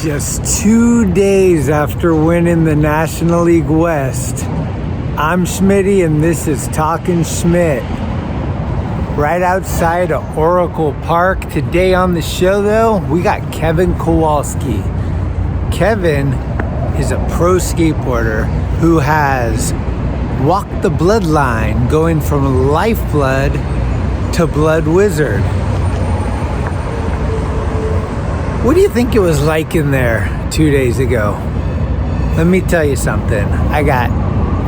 Just 2 days after winning the National League West, I'm Schmitty and this is Talkin Schmit. Right outside of Oracle Park. Today on the show though, we got Kevin Kowalski. Kevin is a pro skateboarder who has walked the bloodline going from Lifeblood to Blood Wizard. What do you think it was like in there 2 days ago? Let me tell you something. I got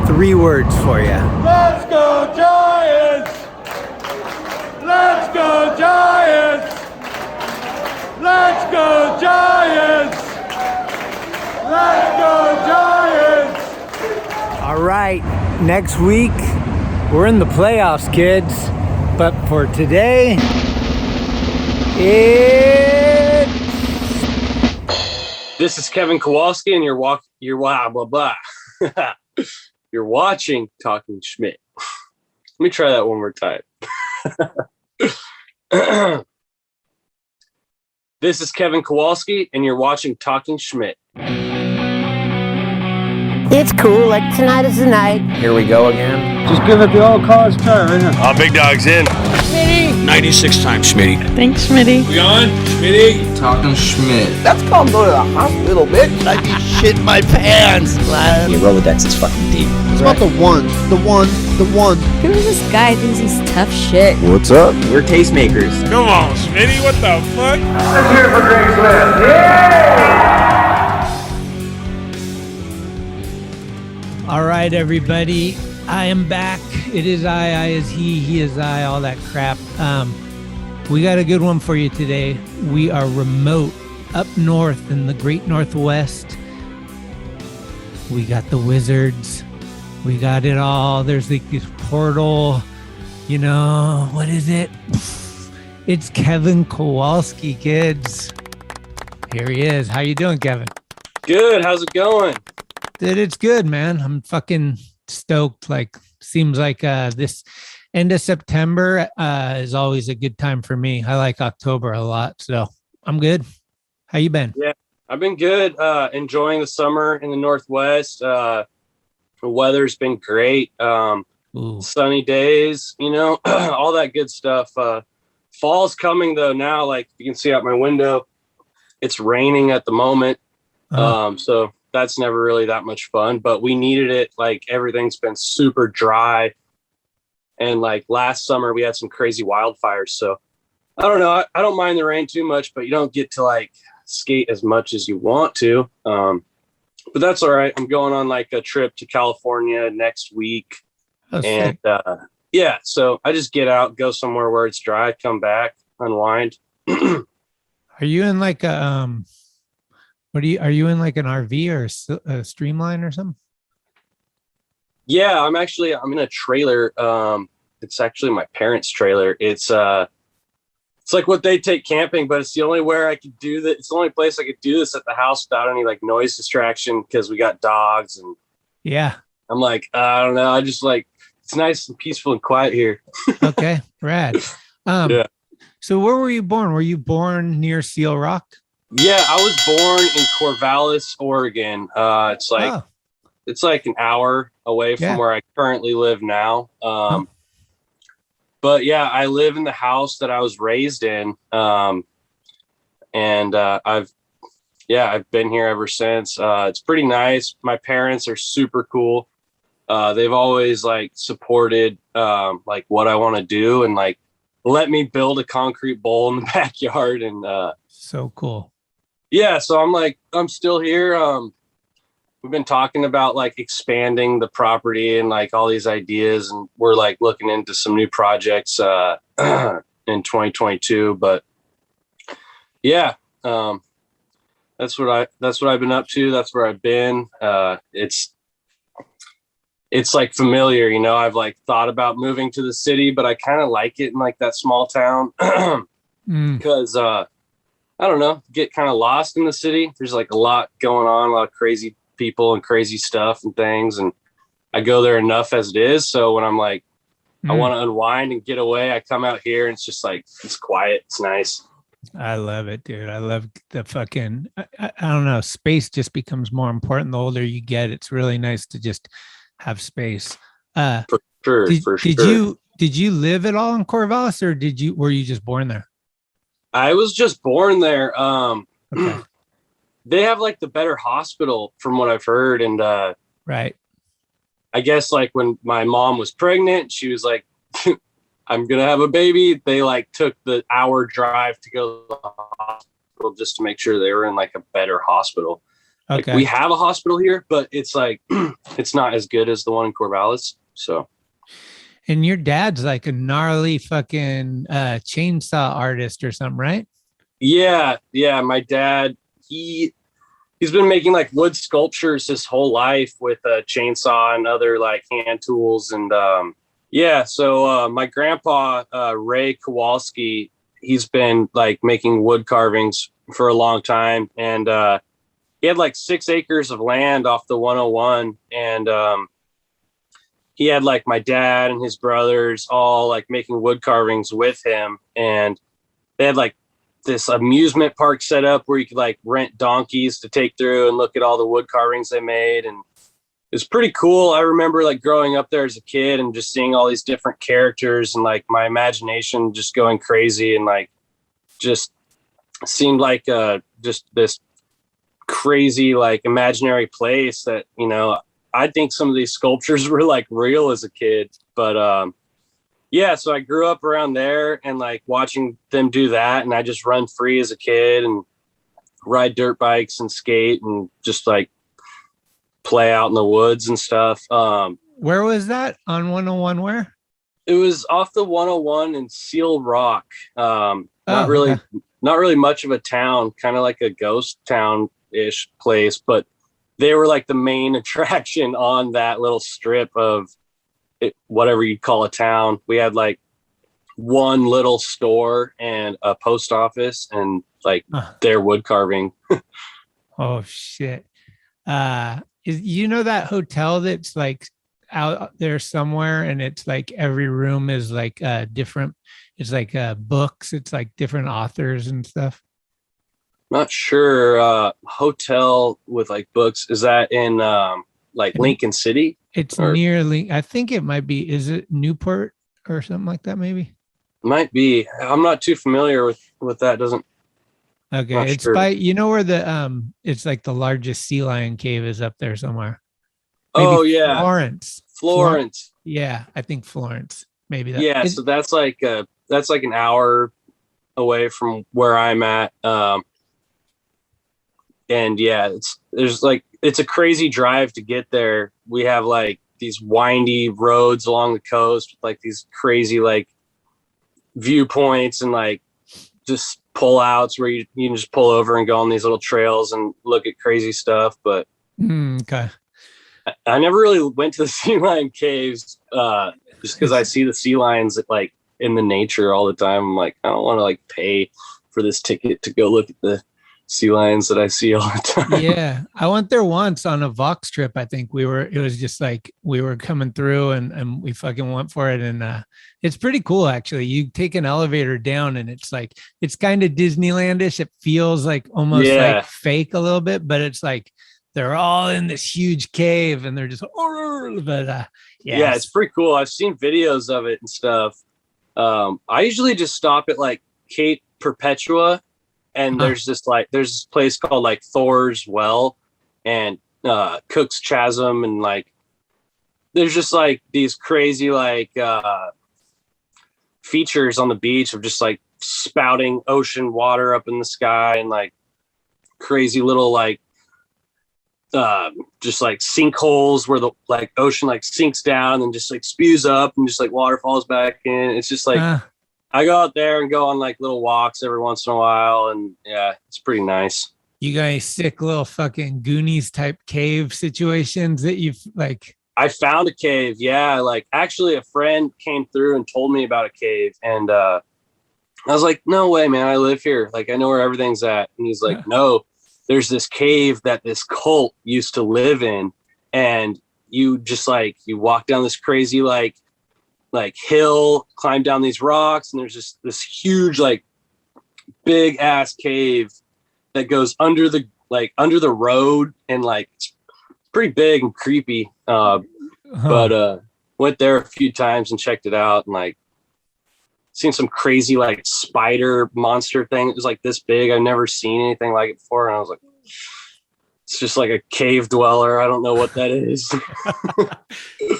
3 words for you. Let's go Giants! Let's go Giants! Let's go Giants! Let's go Giants! All right, next week, we're in the playoffs, kids. But for today, This is Kevin Kowalski, and you're watching Talkin Schmit. Let me try that one more time. This is Kevin Kowalski, and you're watching Talkin Schmit. It's cool, like tonight is the night. Here we go again. Just give it the old college try right now. Big dog's in. 96 times, Schmitty. Thanks, Schmitty. We on? Schmitty? Talkin Schmit. That's called go to the hospital, bitch. I'd be shitting my pants. Your Rolodex is fucking deep. It's about the one. Who's this guy? Thinks he's tough shit. What's up? We're tastemakers. Come on, Schmitty. What the fuck? Let's hear it for Greg Smith. Yeah! All right, everybody. I am back. It is I is he is I, all that crap. We got a good one for you today. We are remote up north in the great Northwest. We got the Wizards. We got it all. There's like this portal. You know, what is it? It's Kevin Kowalski, kids. Here he is. How you doing, Kevin? Good. How's it going? Dude, it's good, man. I'm fucking stoked. Like, seems like this end of September is always a good time for me. I like October a lot, so I'm good. How you been? Yeah, I've been good. Enjoying the summer in the Northwest. The weather's been great. Sunny days, you know, all that good stuff. Fall's coming though now. Like you can see out my window, it's raining at the moment. So that's never really that much fun, but we needed it. Like everything's been super dry. And like last summer we had some crazy wildfires. So I don't know. I don't mind the rain too much, but you don't get to like skate as much as you want to. But that's all right. I'm going on like a trip to California next week. And yeah, so I just get out, go somewhere where it's dry, come back, unwind. Are you in like a, are you in like an RV or a Streamline or something? Yeah, I'm in a trailer. It's actually my parents' trailer. It's like what they take camping, but it's the only where I could do that. It's the only place I could do this at the house without any like noise distraction because we got dogs and yeah. I'm like, I don't know. I just like, it's nice and peaceful and quiet here. Okay, rad. Yeah. So where were you born? Were you born near Seal Rock? Yeah, I was born in Corvallis, Oregon. It's like an hour away from where I currently live now. But yeah, I live in the house that I was raised in. And I've been here ever since. It's pretty nice. My parents are super cool. They've always like supported like what I want to do and like let me build a concrete bowl in the backyard. And so cool. Yeah, so I'm still here. We've been talking about like expanding the property and like all these ideas, and we're like looking into some new projects in 2022. But yeah, that's what I've been up to. That's where I've been. It's like familiar, you know. I've like thought about moving to the city, but I kind of like it in like that small town because I don't know, get kind of lost in the city. There's like a lot going on, a lot of crazy people and crazy stuff and things. And I go there enough as it is. So when I'm like, I want to unwind and get away, I come out here and it's just like, it's quiet. It's nice. I love it, dude. I love the fucking, I don't know. Space just becomes more important the older you get. It's really nice to just have space. For sure. Did you live at all in Corvallis, or were you just born there? I was just born there. Okay. They have like the better hospital from what I've heard. And right. I guess like when my mom was pregnant, she was like, I'm going to have a baby. They like took the hour drive to go to the hospital just to make sure they were in like a better hospital. Okay. Like, we have a hospital here, but it's like, it's not as good as the one in Corvallis. So. And your dad's like a gnarly fucking chainsaw artist or something, right? Yeah. Yeah. My dad, he's been making like wood sculptures his whole life with a chainsaw and other like hand tools. And so my grandpa, Ray Kowalski, he's been like making wood carvings for a long time. And he had like 6 acres of land off the 101. And he had like my dad and his brothers all like making wood carvings with him. And they had like this amusement park set up where you could like rent donkeys to take through and look at all the wood carvings they made. And it was pretty cool. I remember like growing up there as a kid and just seeing all these different characters and like my imagination just going crazy and like just seemed like just this crazy like imaginary place that, you know, I think some of these sculptures were like real as a kid. But yeah, so I grew up around there and like watching them do that. And I just run free as a kid and ride dirt bikes and skate and just like play out in the woods and stuff. Where was that on 101? Where? It was off the 101 in Seal Rock. Not really much of a town, kind of like a ghost town-ish place, but they were like the main attraction on that little strip of it, whatever you'd call a town. We had like one little store and a post office and like their wood carving. Oh shit. You know that hotel that's like out there somewhere and it's like every room is like different, it's like books, it's like different authors and stuff? Not sure. Hotel with like books, is that in like Lincoln City? It's nearly, I think it might be, is it Newport or something like that maybe? Might be. I'm not too familiar with that. Okay, it's sure. By, you know where the it's like the largest sea lion cave is up there somewhere. Maybe yeah, Florence. Yeah, I think Florence. Maybe that. Yeah, so that's like an hour away from where I'm at. And yeah, it's a crazy drive to get there. We have like these windy roads along the coast with like these crazy like viewpoints and like just pull outs where you can just pull over and go on these little trails and look at crazy stuff. But okay, I never really went to the sea lion caves just because I see the sea lions like in the nature all the time. I'm like, I don't want to like pay for this ticket to go look at the sea lions that I see all the time. Yeah, I went there once on a Vox trip. I think it was just like we were coming through and we fucking went for it. And it's pretty cool actually. You take an elevator down and it's like, it's kind of Disneylandish. It feels like almost like fake a little bit, but it's like they're all in this huge cave and they're just, yeah, it's pretty cool. I've seen videos of it and stuff. I usually just stop at like Cape Perpetua. And there's this place called like Thor's Well and Cook's Chasm. And like, there's just like these crazy like features on the beach of just like spouting ocean water up in the sky and like crazy little like just like sinkholes where the like ocean like sinks down and just like spews up and just like water falls back in. It's just like, I go out there and go on like little walks every once in a while. And yeah, it's pretty nice. You guys sick little fucking Goonies type cave situations that you've like. I found a cave. Yeah. Like actually a friend came through and told me about a cave. And I was like, no way, man. I live here. Like, I know where everything's at. And he's like, no, there's this cave that this cult used to live in. And you just like, you walk down this crazy, like hill, climb down these rocks, and there's just this huge like big ass cave that goes under the road, and like it's pretty big and creepy. But went there a few times and checked it out, and like seen some crazy like spider monster thing. It was like this big. I've never seen anything like it before, and I was like, it's just like a cave dweller. I don't know what that is.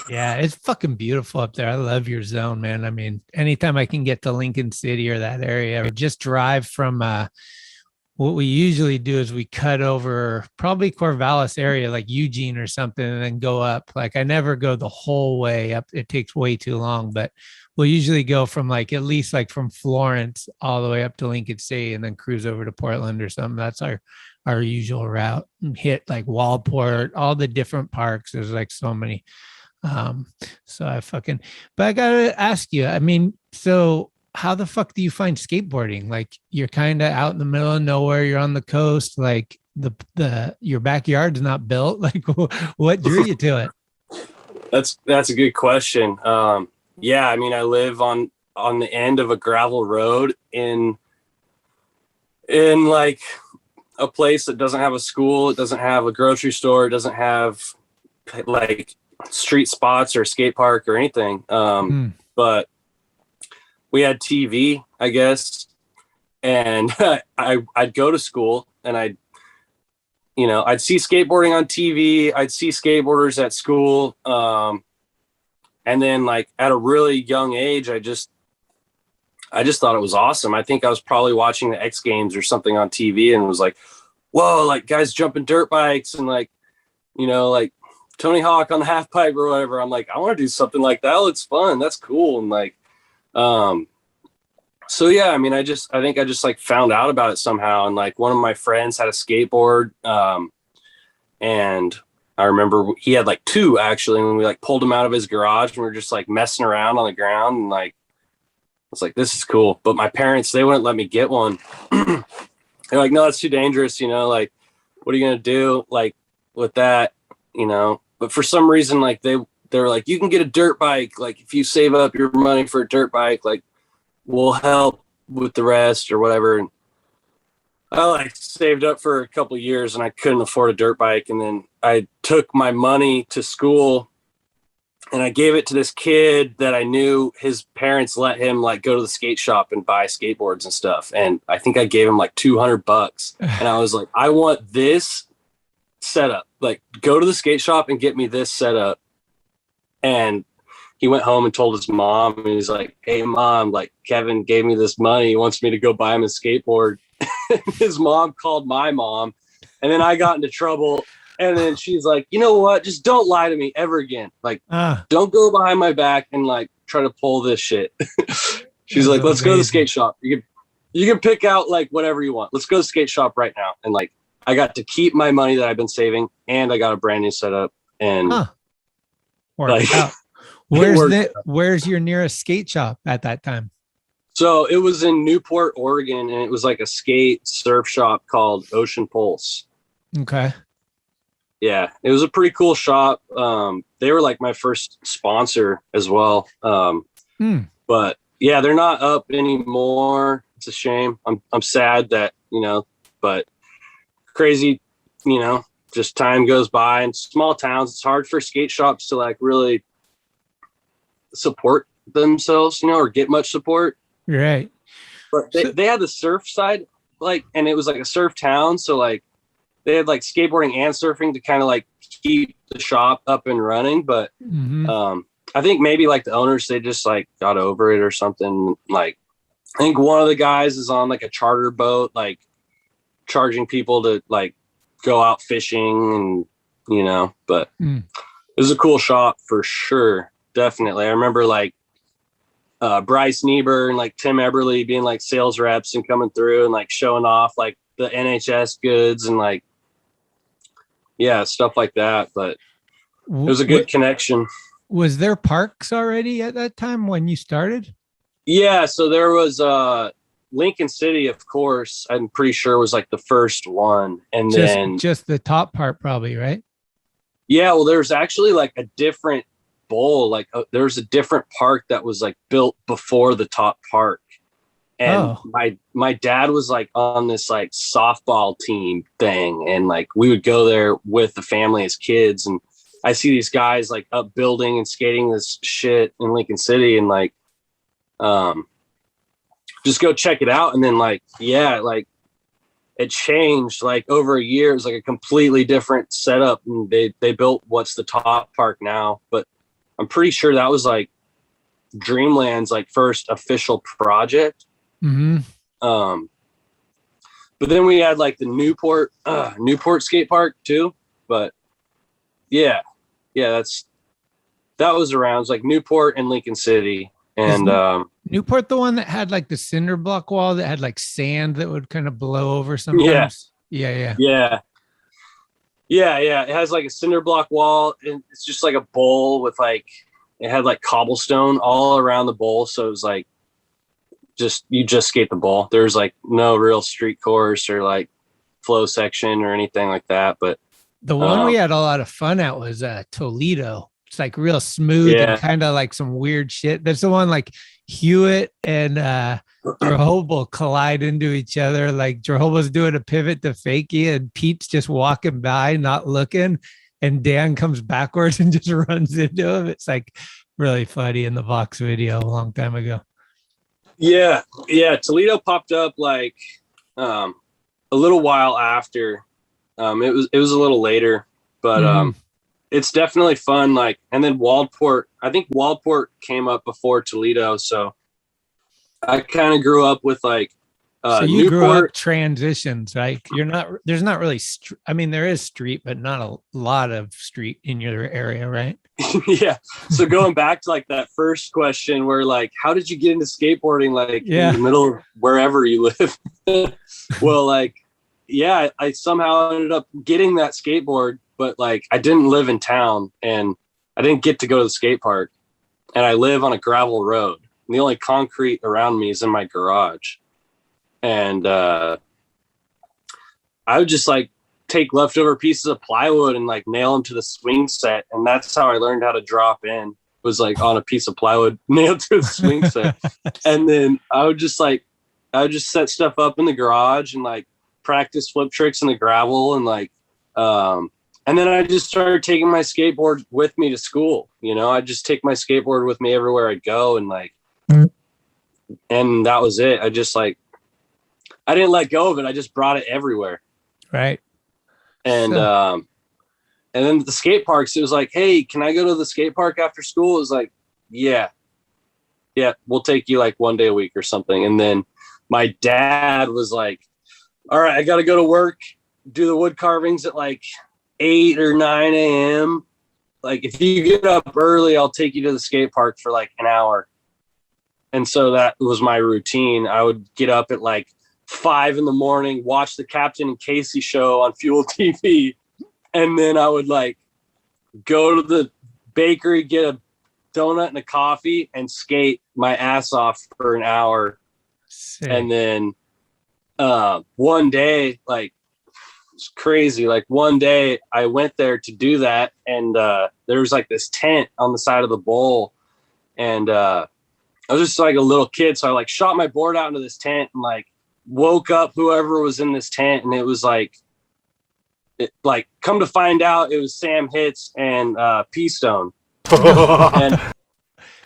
Yeah, it's fucking beautiful up there. I love your zone, man. I mean, anytime I can get to Lincoln City or that area, I just drive from what we usually do is we cut over probably Corvallis area, like Eugene or something, and then go up. Like I never go the whole way up. It takes way too long, but we'll usually go from like at least like from Florence all the way up to Lincoln City and then cruise over to Portland or something. That's our usual route, and hit like Walport, all the different parks. There's like so many. But I gotta ask you, I mean, so how the fuck do you find skateboarding? Like you're kind of out in the middle of nowhere. You're on the coast. Like your backyard's not built. Like what drew you to it? That's a good question. Yeah, I mean, I live on the end of a gravel road in like a place that doesn't have a school. It doesn't have a grocery store. It doesn't have like street spots or a skate park or anything. But we had TV, I guess. And I'd go to school and I'd see skateboarding on TV. I'd see skateboarders at school. And then like at a really young age, I just thought it was awesome. I think I was probably watching the X Games or something on TV and was like, whoa, like guys jumping dirt bikes and like, like Tony Hawk on the half pipe or whatever. I'm like, I want to do something like that. It looks fun. That's cool. And like, so yeah, I mean, I think I just like found out about it somehow. And like one of my friends had a skateboard. And I remember he had like two actually, when we like pulled him out of his garage and we were just like messing around on the ground. And like, I was like, this is cool. But my parents, they wouldn't let me get one. They're like, no, it's too dangerous. Like, what are you going to do? Like with that, but for some reason, like they're like, you can get a dirt bike. Like if you save up your money for a dirt bike, like we'll help with the rest or whatever. And I like saved up for a couple of years and I couldn't afford a dirt bike. And then I took my money to school and I gave it to this kid that I knew. His parents let him like go to the skate shop and buy skateboards and stuff. And I think I gave him like $200. And I was like, I want this setup. Like go to the skate shop and get me this setup. And he went home and told his mom, and he's like, hey mom, like Kevin gave me this money. He wants me to go buy him a skateboard. His mom called my mom, and then I got into trouble. And then she's like, you know what? Just don't lie to me ever again. Like, don't go behind my back and like try to pull this shit. She's like, let's go to the skate shop. You can pick out like whatever you want. Let's go to the skate shop right now. And like, I got to keep my money that I've been saving, and I got a brand new setup. And like, where's your nearest skate shop at that time? So it was in Newport, Oregon, and it was like a skate surf shop called Ocean Pulse. Okay. Yeah, it was a pretty cool shop. They were like my first sponsor as well. But yeah, they're not up anymore. It's a shame. I'm sad that, but crazy, just time goes by. In small towns, it's hard for skate shops to like really support themselves, or get much support. Right. But they had the surf side, like, and it was like a surf town. So like they had like skateboarding and surfing to kind of like keep the shop up and running. But I think maybe like the owners, they just like got over it or something. Like I think one of the guys is on like a charter boat, like charging people to like go out fishing and, but it was a cool shop for sure. Definitely. I remember like Bryce Niebuhr and like Tim Eberly being like sales reps and coming through and like showing off like the NHS goods and like, yeah, stuff like that. But it was a good connection. Was there parks already at that time when you started? Yeah. So there was Lincoln City, of course, I'm pretty sure was like the first one. And then just the top part probably, right? Yeah. Well, there's actually like a different bowl, like there's a different park that was like built before the top park. And my dad was like on this like softball team thing, and like we would go there with the family as kids, and I see these guys like up building and skating this shit in Lincoln City, and like just go check it out. And then like like it changed like over a year. It was like a completely different setup, and they built what's the top park now, but I'm pretty sure that was like Dreamland's like first official project. Mm-hmm. But then we had like the Newport skate park too. But that was around. It was like Newport and Lincoln City. And Newport, the one that had like the cinder block wall that had like sand that would kind of blow over sometimes. Yeah. It has like a cinder block wall, and it's just like a bowl with like, it had like cobblestone all around the bowl. So it was like, you just skate the bowl. There's like no real street course or like flow section or anything like that. But the one we had a lot of fun at was Toledo. It's like real smooth and kind of like some weird shit. That's the one like Hewitt and Jerhobo collide into each other. Like Jerhobo's doing a pivot to fakie, and Pete's just walking by, not looking, and Dan comes backwards and just runs into him. It's like really funny in the Vox video a long time ago. Yeah. Toledo popped up like a little while after. It was a little later, but it's definitely fun. Like, and then Waldport. I think Waldport came up before Toledo, so I kind of grew up with like. So you Newport. Grew up transitions, right? There's not really, I mean, there is street, but not a lot of street in your area, right? Yeah. So going back to like that first question where like, how did you get into skateboarding? Like in the middle of wherever you live? Well, like, I somehow ended up getting that skateboard, but like I didn't live in town and I didn't get to go to the skate park, and I live on a gravel road. And the only concrete around me is in my garage. And I would just like take leftover pieces of plywood and like nail them to the swing set. And that's how I learned how to drop in, was like on a piece of plywood nailed to the swing set. And then I would just set stuff up in the garage and like practice flip tricks in the gravel. And like, and then I just started taking my skateboard with me to school. You know, I'd just take my skateboard with me everywhere I'd go. And like, and that was it. I didn't let go of it. I just brought it everywhere. Right. And then the skate parks, it was like, hey, can I go to the skate park after school? It was like, yeah, we'll take you like one day a week or something. And then my dad was like, all right, I got to go to work, do the wood carvings at like 8 or 9 a.m. Like, if you get up early, I'll take you to the skate park for like an hour. And so that was my routine. I would get up at like 5 a.m, watch the Captain and Casey show on Fuel TV. And then I would like go to the bakery, get a donut and a coffee, and skate my ass off for an hour. Sick. And then one day, like, it's crazy. Like one day I went there to do that, and there was like this tent on the side of the bowl, and I was just like a little kid. So I like shot my board out into this tent and like woke up whoever was in this tent, and it was like, come to find out, it was Sam Hitz and P-Stone. and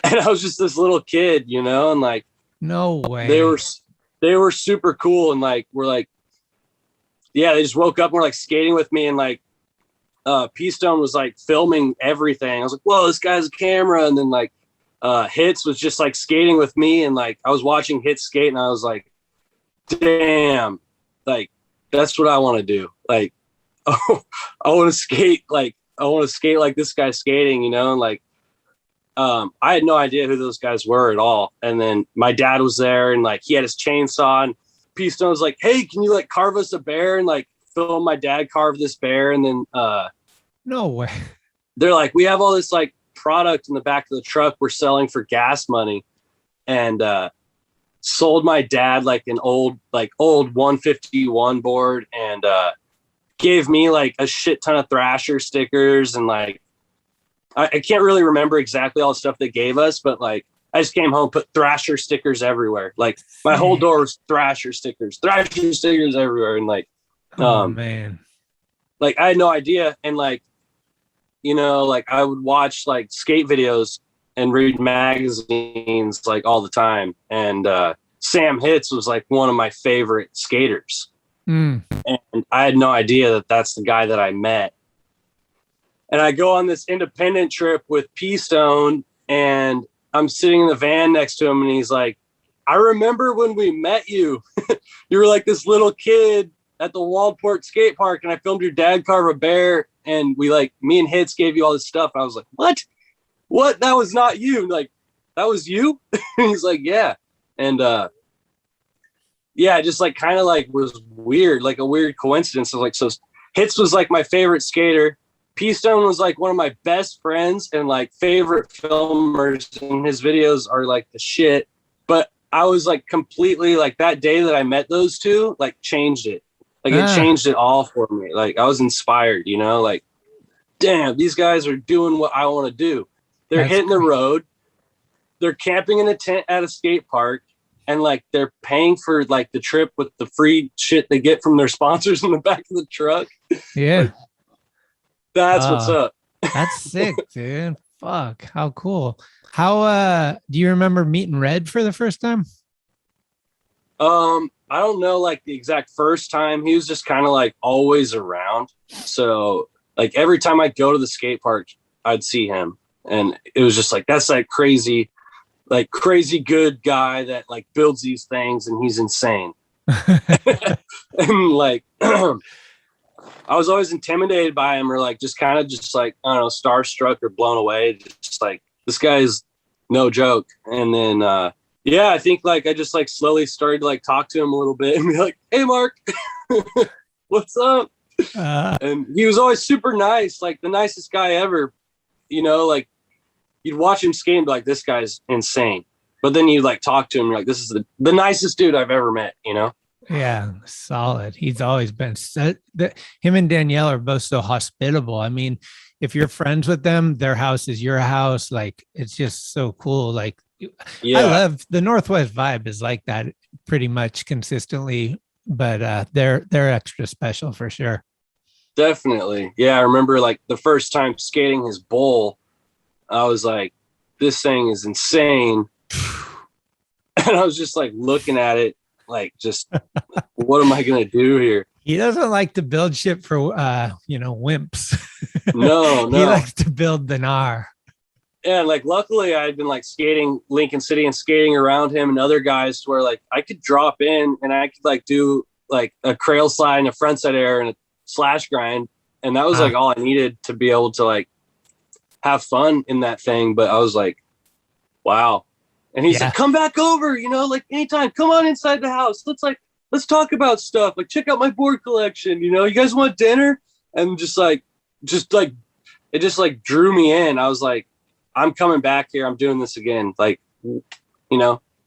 I was just this little kid, you know, and like, no way. They were super cool, and like we're like, they just woke up and were like skating with me, and like P-Stone was like filming everything. I was like, whoa, this guy's a camera. And then like Hitz was just like skating with me, and like I was watching Hitz skate, and I was like, damn, like that's what I want to do. Like, oh, I want to skate like this guy's skating, you know. And like I had no idea who those guys were at all. And then my dad was there, and like he had his chainsaw, and P-Stone was like, hey, can you like carve us a bear, and like film my dad carve this bear. And then no way, they're like, we have all this like product in the back of the truck we're selling for gas money, and sold my dad like an old 151 board, and gave me like a shit ton of Thrasher stickers. And like I can't really remember exactly all the stuff they gave us, but like I just came home, put Thrasher stickers everywhere. Like my whole door was Thrasher stickers everywhere. And like, oh man, like I had no idea. And like, you know, like I would watch like skate videos and read magazines like all the time. And Sam Hitz was like one of my favorite skaters. And I had no idea that that's the guy that I met. And I go on this independent trip with P-Stone, and I'm sitting in the van next to him, and he's like, I remember when we met you. You were like this little kid at the Waldport skate park, and I filmed your dad carve a bear, and me and Hitz gave you all this stuff. I was like, what? That was not you. Like, that was you? He's like, yeah. And yeah, just like kind of like was weird, like a weird coincidence. So Hitz was like my favorite skater. P-Stone was like one of my best friends and like favorite filmers, and his videos are like the shit. But I was like completely like that day that I met those two, like changed it. Like it changed it all for me. Like I was inspired, you know, like, damn, these guys are doing what I want to do. They're hitting the road. They're camping in a tent at a skate park, and like they're paying for like the trip with the free shit they get from their sponsors in the back of the truck. Yeah. Like, that's what's up. That's sick, dude. Fuck, how cool. How do you remember meeting Red for the first time? I don't know like the exact first time. He was just kind of like always around. So like every time I'd go to the skate park, I'd see him. And it was just like, that's like crazy good guy that like builds these things, and he's insane. And like I was always intimidated by him, or like just kind of just like, I don't know, starstruck or blown away. Just like, this guy is no joke. And then yeah, I think like I just like slowly started to like talk to him a little bit and be like, hey Mark, what's up? And he was always super nice, like the nicest guy ever. You know, like you'd watch him skate and be like, this guy's insane. But then you like talk to him, you're like, this is the nicest dude I've ever met, you know? Yeah, solid. He's always been him and Danielle are both so hospitable. I mean, if you're friends with them, their house is your house. Like, it's just so cool. Like, yeah. I love the Northwest vibe is like that pretty much consistently, but they're extra special for sure. Definitely. Yeah. I remember like the first time skating his bowl, I was like, this thing is insane. And I was just like looking at it, like, just what am I going to do here? He doesn't like to build shit for, wimps. No. He likes to build the gnar. And like, luckily I'd been like skating Lincoln City and skating around him and other guys to where like I could drop in and I could like do like a crail slide and a frontside air and a slash grind. And that was like all I needed to be able to like have fun in that thing. But I was like, wow. And he's like, come back over, like anytime, come on inside the house. Let's talk about stuff. Like, check out my board collection. You guys want dinner? And just like, it just like drew me in. I was like, I'm coming back here. I'm doing this again. Like,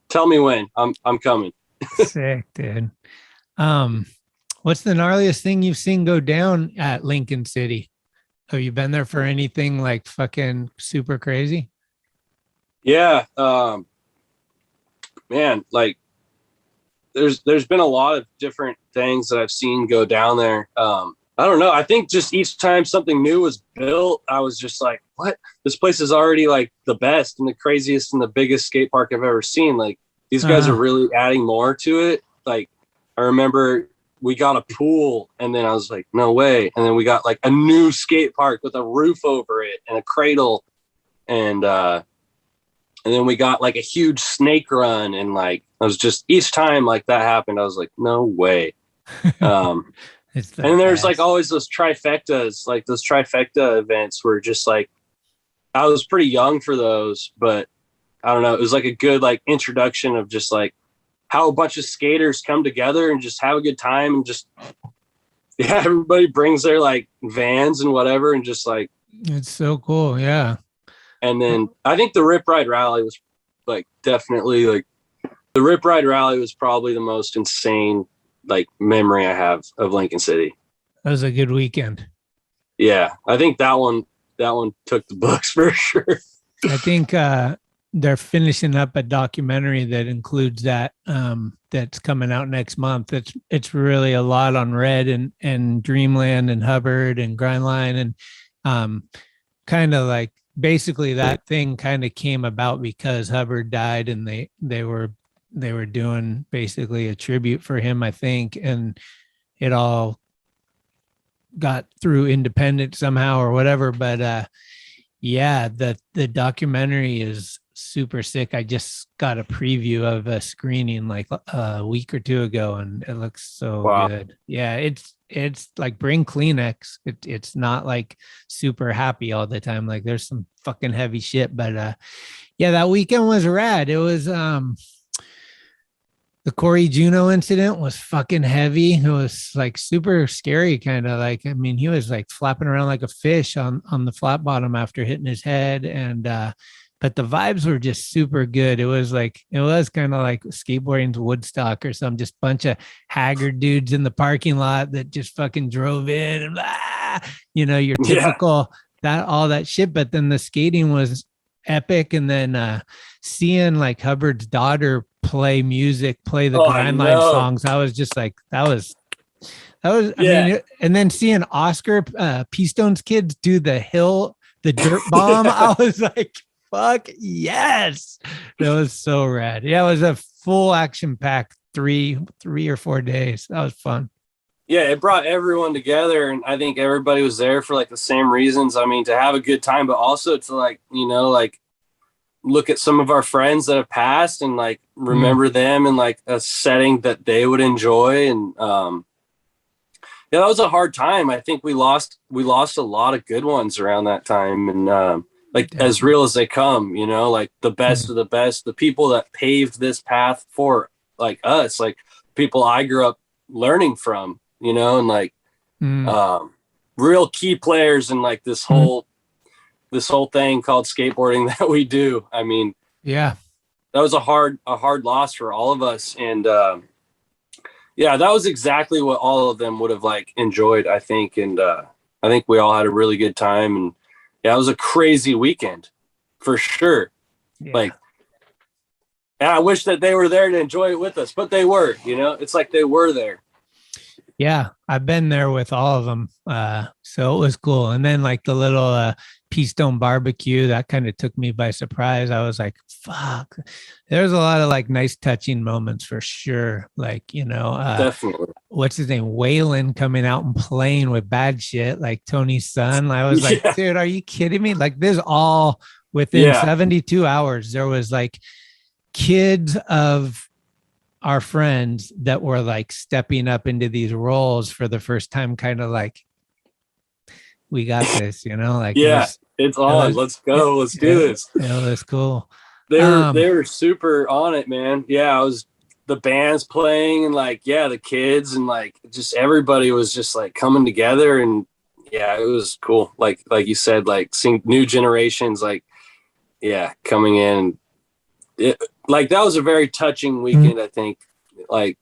tell me when. I'm coming. Sick, dude. What's the gnarliest thing you've seen go down at Lincoln City? Have you been there for anything like fucking super crazy? Yeah. Man, like there's been a lot of different things that I've seen go down there. I don't know. I think just each time something new was built, I was just like, what? This place is already like the best and the craziest and the biggest skate park I've ever seen. Like, these guys are really adding more to it. Like, I remember we got a pool and then I was like, no way. And then we got like a new skate park with a roof over it and a cradle. And then we got like a huge snake run. And like, I was just, each time like that happened, I was like, no way. And there's like always those trifectas, like those trifecta events were just like, I was pretty young for those, but I don't know. It was like a good like introduction of just like how a bunch of skaters come together and just have a good time and just, yeah, everybody brings their like vans and whatever and just like. It's so cool. Yeah. And then I think the Rip Ride Rally was like definitely like the Rip Ride Rally was probably the most insane like memory I have of Lincoln City. That was a good weekend. Yeah. I think that one took the books for sure. I think they're finishing up a documentary that includes that, that's coming out next month. It's really a lot on Red and Dreamland and Hubbard and Grindline, and kind of like basically that thing kind of came about because Hubbard died, and they were doing basically a tribute for him, I think, and it all got through independent somehow or whatever. But yeah, the documentary is super sick. I just got a preview of a screening like a week or two ago, and it looks so good. Yeah, it's like bring Kleenex. It's not like super happy all the time. Like there's some fucking heavy shit, but yeah, that weekend was rad. It was the Corey Juno incident was fucking heavy. It was like super scary, kind of like, I mean, he was like flapping around like a fish on the flat bottom after hitting his head. And, but the vibes were just super good. It was kind of like skateboarding's Woodstock or some just bunch of haggard dudes in the parking lot that just fucking drove in and your typical all that shit. But then the skating was epic. And then seeing like Hubbard's daughter play the Grindline songs, I was just like, that was I mean, and then seeing Oscar P-Stone's kids do the dirt bomb, I was like, fuck yes, that was so rad. Yeah, it was a full action packed 3 or 4 days. That was fun. Yeah, it brought everyone together, and I think everybody was there for like the same reasons. I mean, to have a good time, but also to like, like look at some of our friends that have passed and like remember them in like a setting that they would enjoy. And that was a hard time. I think we lost a lot of good ones around that time, and as real as they come, like the best of the best, the people that paved this path for like us, like people I grew up learning from, and like real key players in like this whole thing called skateboarding that we do. I mean, yeah, that was a hard loss for all of us. And that was exactly what all of them would have like enjoyed, I think. And I think we all had a really good time. And yeah, it was a crazy weekend for sure. Yeah. Like, and I wish that they were there to enjoy it with us, but they were, it's like they were there. Yeah, I've been there with all of them. So it was cool. And then like the little P-Stone barbecue, that kind of took me by surprise. I was like, fuck. There's a lot of like nice touching moments for sure. Like, definitely. What's his name? Waylon coming out and playing with bad shit, like Tony's son. I was like, dude, are you kidding me? Like this all within 72 hours, there was like kids of our friends that were like stepping up into these roles for the first time, kind of like, we got this, like, it's on. Let's go. Let's do this. Yeah, that's cool. They were super on it, man. Yeah, I was the band's playing and like, the kids and like just everybody was just like coming together, and it was cool. Like you said, like seeing new generations, like, coming in. Like that was a very touching weekend, I think. Like,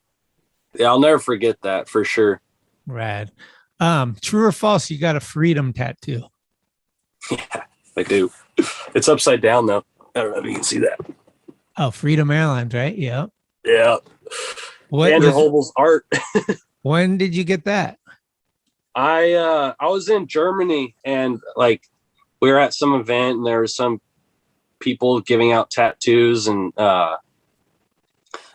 I'll never forget that for sure. Rad. True or false, you got a freedom tattoo? Yeah, I do. It's upside down though. I don't know if you can see that. Oh, Freedom Airlines, right? Yeah. Yeah. Andrew Hobel's art. When did you get that? I was in Germany, and like we were at some event, and there was some people giving out tattoos, and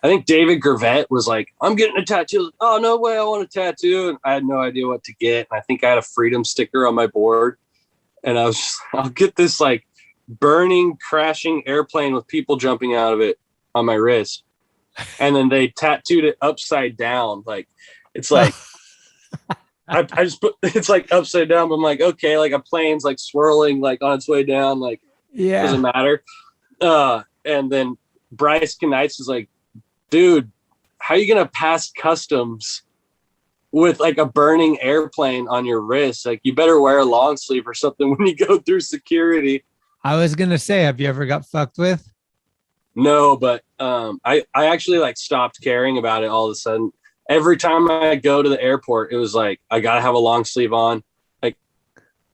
I think David Gravette was like, I'm getting a tattoo. Oh, no way, I want a tattoo. And I had no idea what to get. And I think I had a freedom sticker on my board. And I was just, I'll get this like burning, crashing airplane with people jumping out of it on my wrist. And then they tattooed it upside down. Like, it's like, I just put, it's like upside down. But I'm like, okay, like a plane's like swirling, like on its way down. Like, doesn't matter. And then Bryce Knights was like, dude, how are you going to pass customs with like a burning airplane on your wrist? Like, you better wear a long sleeve or something when you go through security. I was going to say, have you ever got fucked with? No, but I actually like stopped caring about it all of a sudden. Every time I go to the airport, it was like, I got to have a long sleeve on. Like,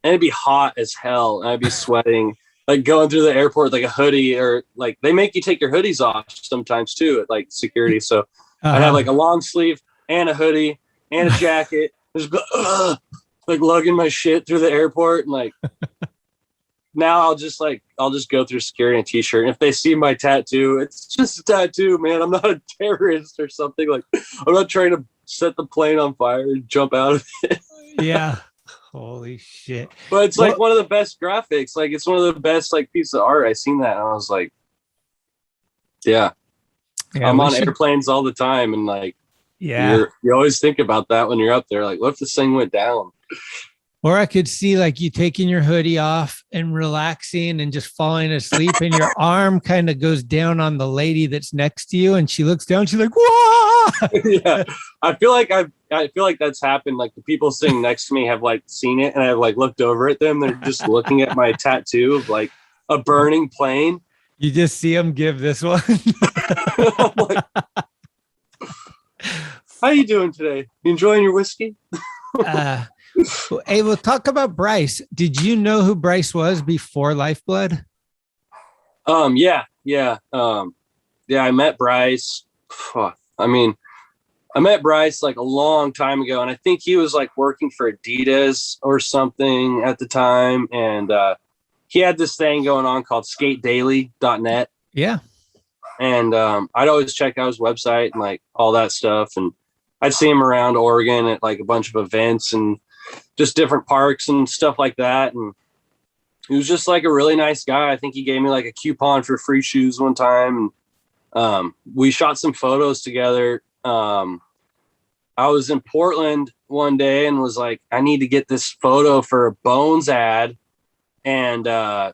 and it'd be hot as hell and I'd be sweating. like going through the airport with like a hoodie, or like they make you take your hoodies off sometimes too at like security. So I had like a long sleeve and a hoodie and a jacket, just like lugging my shit through the airport. And like now I'll just go through security in a t-shirt. And if they see my tattoo, it's just a tattoo, man. I'm not a terrorist or something. Like I'm not trying to set the plane on fire and jump out of it. Yeah. Holy shit. But it's like one of the best graphics. Like it's one of the best like pieces of art. I seen that and I was like, yeah I'm on airplanes all the time. And like, you always think about that when you're up there. Like, what if this thing went down? Or I could see like you taking your hoodie off and relaxing and just falling asleep, and your arm kind of goes down on the lady that's next to you, and she looks down. She's like, "Whoa!" Yeah, I feel like that's happened. Like the people sitting next to me have like seen it, and I've like looked over at them. They're just looking at my tattoo of like a burning plane. You just see them give this one. I'm like, how you doing today? You enjoying your whiskey? Hey, we'll talk about Bryce. Did you know who Bryce was before Lifeblood? Yeah. I met Bryce. I met Bryce like a long time ago, and I think he was like working for Adidas or something at the time. And he had this thing going on called skatedaily.net. Yeah. And I'd always check out his website and like all that stuff. And I'd see him around Oregon at like a bunch of events and just different parks and stuff like that. And he was just like a really nice guy. I think he gave me like a coupon for free shoes one time. And we shot some photos together. I was in Portland one day and was like, I need to get this photo for a Bones ad. And I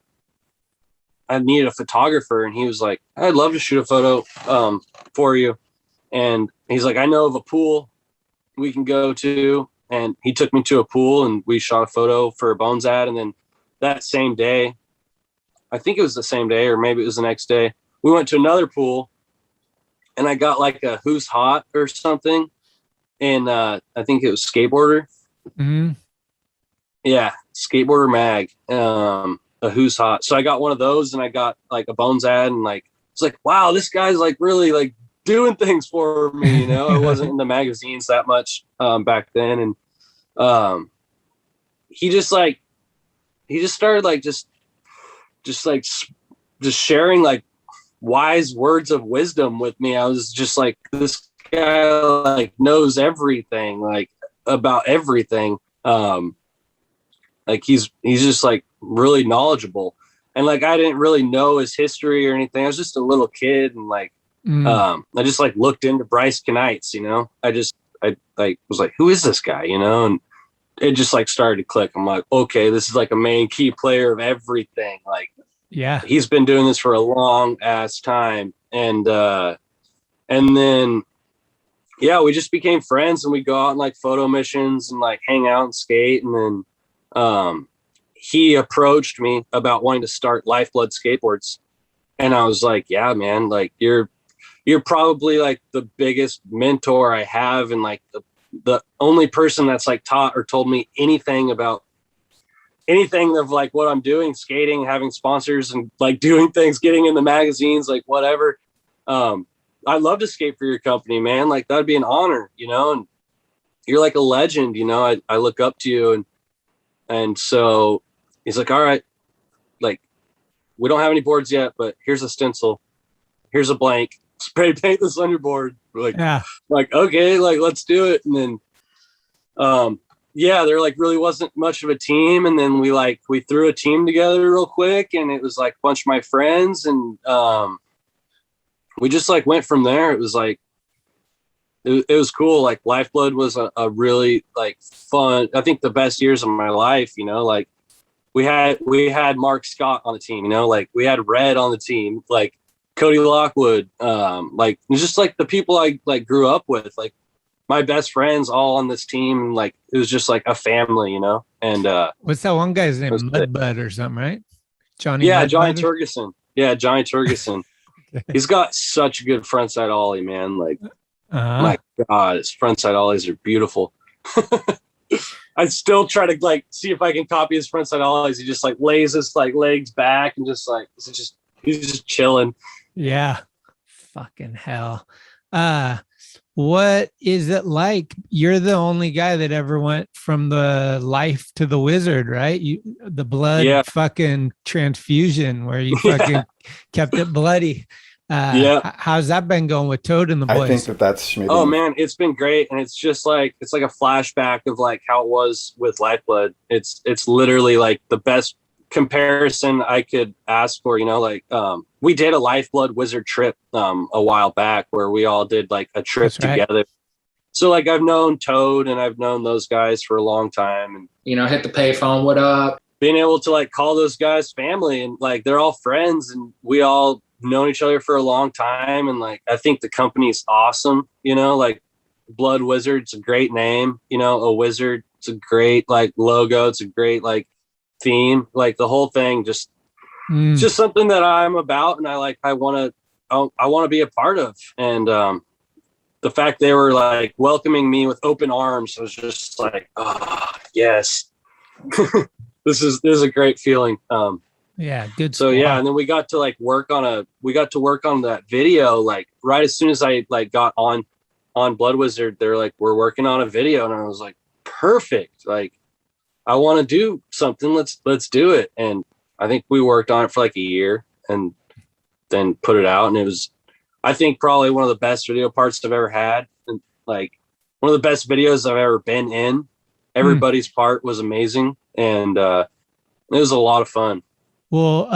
needed a photographer. And he was like, I'd love to shoot a photo for you. And he's like, I know of a pool we can go to. And he took me to a pool and we shot a photo for a Bones ad. And then that same day, I think it was the same day or maybe it was the next day, we went to another pool and I got like a Who's Hot or something. And I think it was Skateboarder. Mm-hmm. Yeah, Skateboarder mag, a Who's Hot. So I got one of those and I got like a Bones ad and like, it's like, wow, this guy's like really like doing things for me, you know. I wasn't in the magazines that much back then. And he just started like just sharing like wise words of wisdom with me. I was just like, this guy like knows everything, like about everything. Like he's just like really knowledgeable. And like I didn't really know his history or anything. I was just a little kid and like I just like looked into Bryce Knights, you know. I like was like, who is this guy, you know? And it just like started to click. I'm like, okay, this is like a main key player of everything. Like, yeah, he's been doing this for a long ass time. And then, yeah, we just became friends and we go out on like photo missions and like hang out and skate. And then he approached me about wanting to start Lifeblood Skateboards. And I was like, yeah, man, like you're probably like the biggest mentor I have. And like the only person that's like taught or told me anything about anything of like what I'm doing, skating, having sponsors and like doing things, getting in the magazines, like whatever. I'd love to skate for your company, man. Like that'd be an honor, you know, and you're like a legend, you know, I look up to you. And so he's like, all right, like we don't have any boards yet, but here's a stencil. Here's a blank. Spray paint this on your board. We're like, yeah, like, okay, like let's do it. And then, yeah, there like really wasn't much of a team. And then we threw a team together real quick and it was like a bunch of my friends and, we just like went from there. It was like, it was cool. Like Lifeblood was a really like fun, I think the best years of my life, you know, like we had Mark Scott on the team, you know, like we had Red on the team, like Cody Lockwood, like just like the people I like grew up with, like my best friends all on this team. And like, it was just like a family, you know? And, what's that one guy's name? Mudbud or something, right? Johnny. Yeah. Mudbud? Johnny Turgeson. Yeah. Johnny Turgeson. He's got such a good frontside ollie, man. Like, my God, his frontside ollies are beautiful. I still try to like see if I can copy his frontside ollies. He just like lays his like legs back and just like he's just chilling. Yeah. Fucking hell. What is it like? You're the only guy that ever went from the life to the wizard, right? The blood fucking transfusion where you fucking kept it bloody. How's that been going with Toad and the boys? I think that's Schmitty. Oh man, it's been great, and it's just like it's like a flashback of like how it was with Lifeblood. It's literally like the best comparison I could ask for. You know, like we did a Lifeblood Wizard trip a while back where we all did like a trip together. So like I've known Toad and I've known those guys for a long time, and hit the payphone, what up? Being able to like call those guys family, and like they're all friends, and we all known each other for a long time, and like I think the company's awesome. Like Blood Wizard's a great name. A wizard, it's a great like logo, it's a great like theme, like the whole thing just it's just something that I'm about, and I want to be a part of. And the fact they were like welcoming me with open arms, I was just like, oh yes. this is a great feeling. Yeah, good. So yeah, and then we got to work on that video like right as soon as I like got on Blood Wizard. They're like, we're working on a video, and I was like, perfect. Like, I want to do something. Let's do it. And I think we worked on it for like a year, and then put it out, and it was, I think, probably one of the best video parts I've ever had, and like one of the best videos I've ever been in. Everybody's part was amazing, and it was a lot of fun. Well,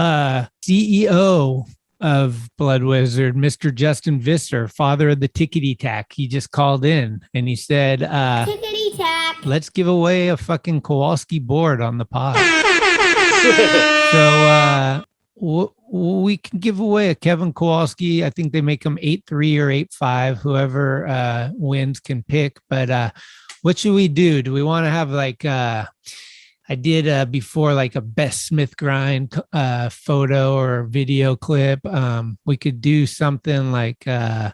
CEO of Blood Wizard, Mr. Justin Visser, father of the Tickety Tack, he just called in and he said, Tickety Tack, let's give away a fucking Kowalski board on the pod. So we can give away a Kevin Kowalski. I think they make them 8.3 or 8.5. Whoever wins can pick. But what should we do? Do we want to have like... I did before like a best Smith grind photo or video clip. We could do something like, I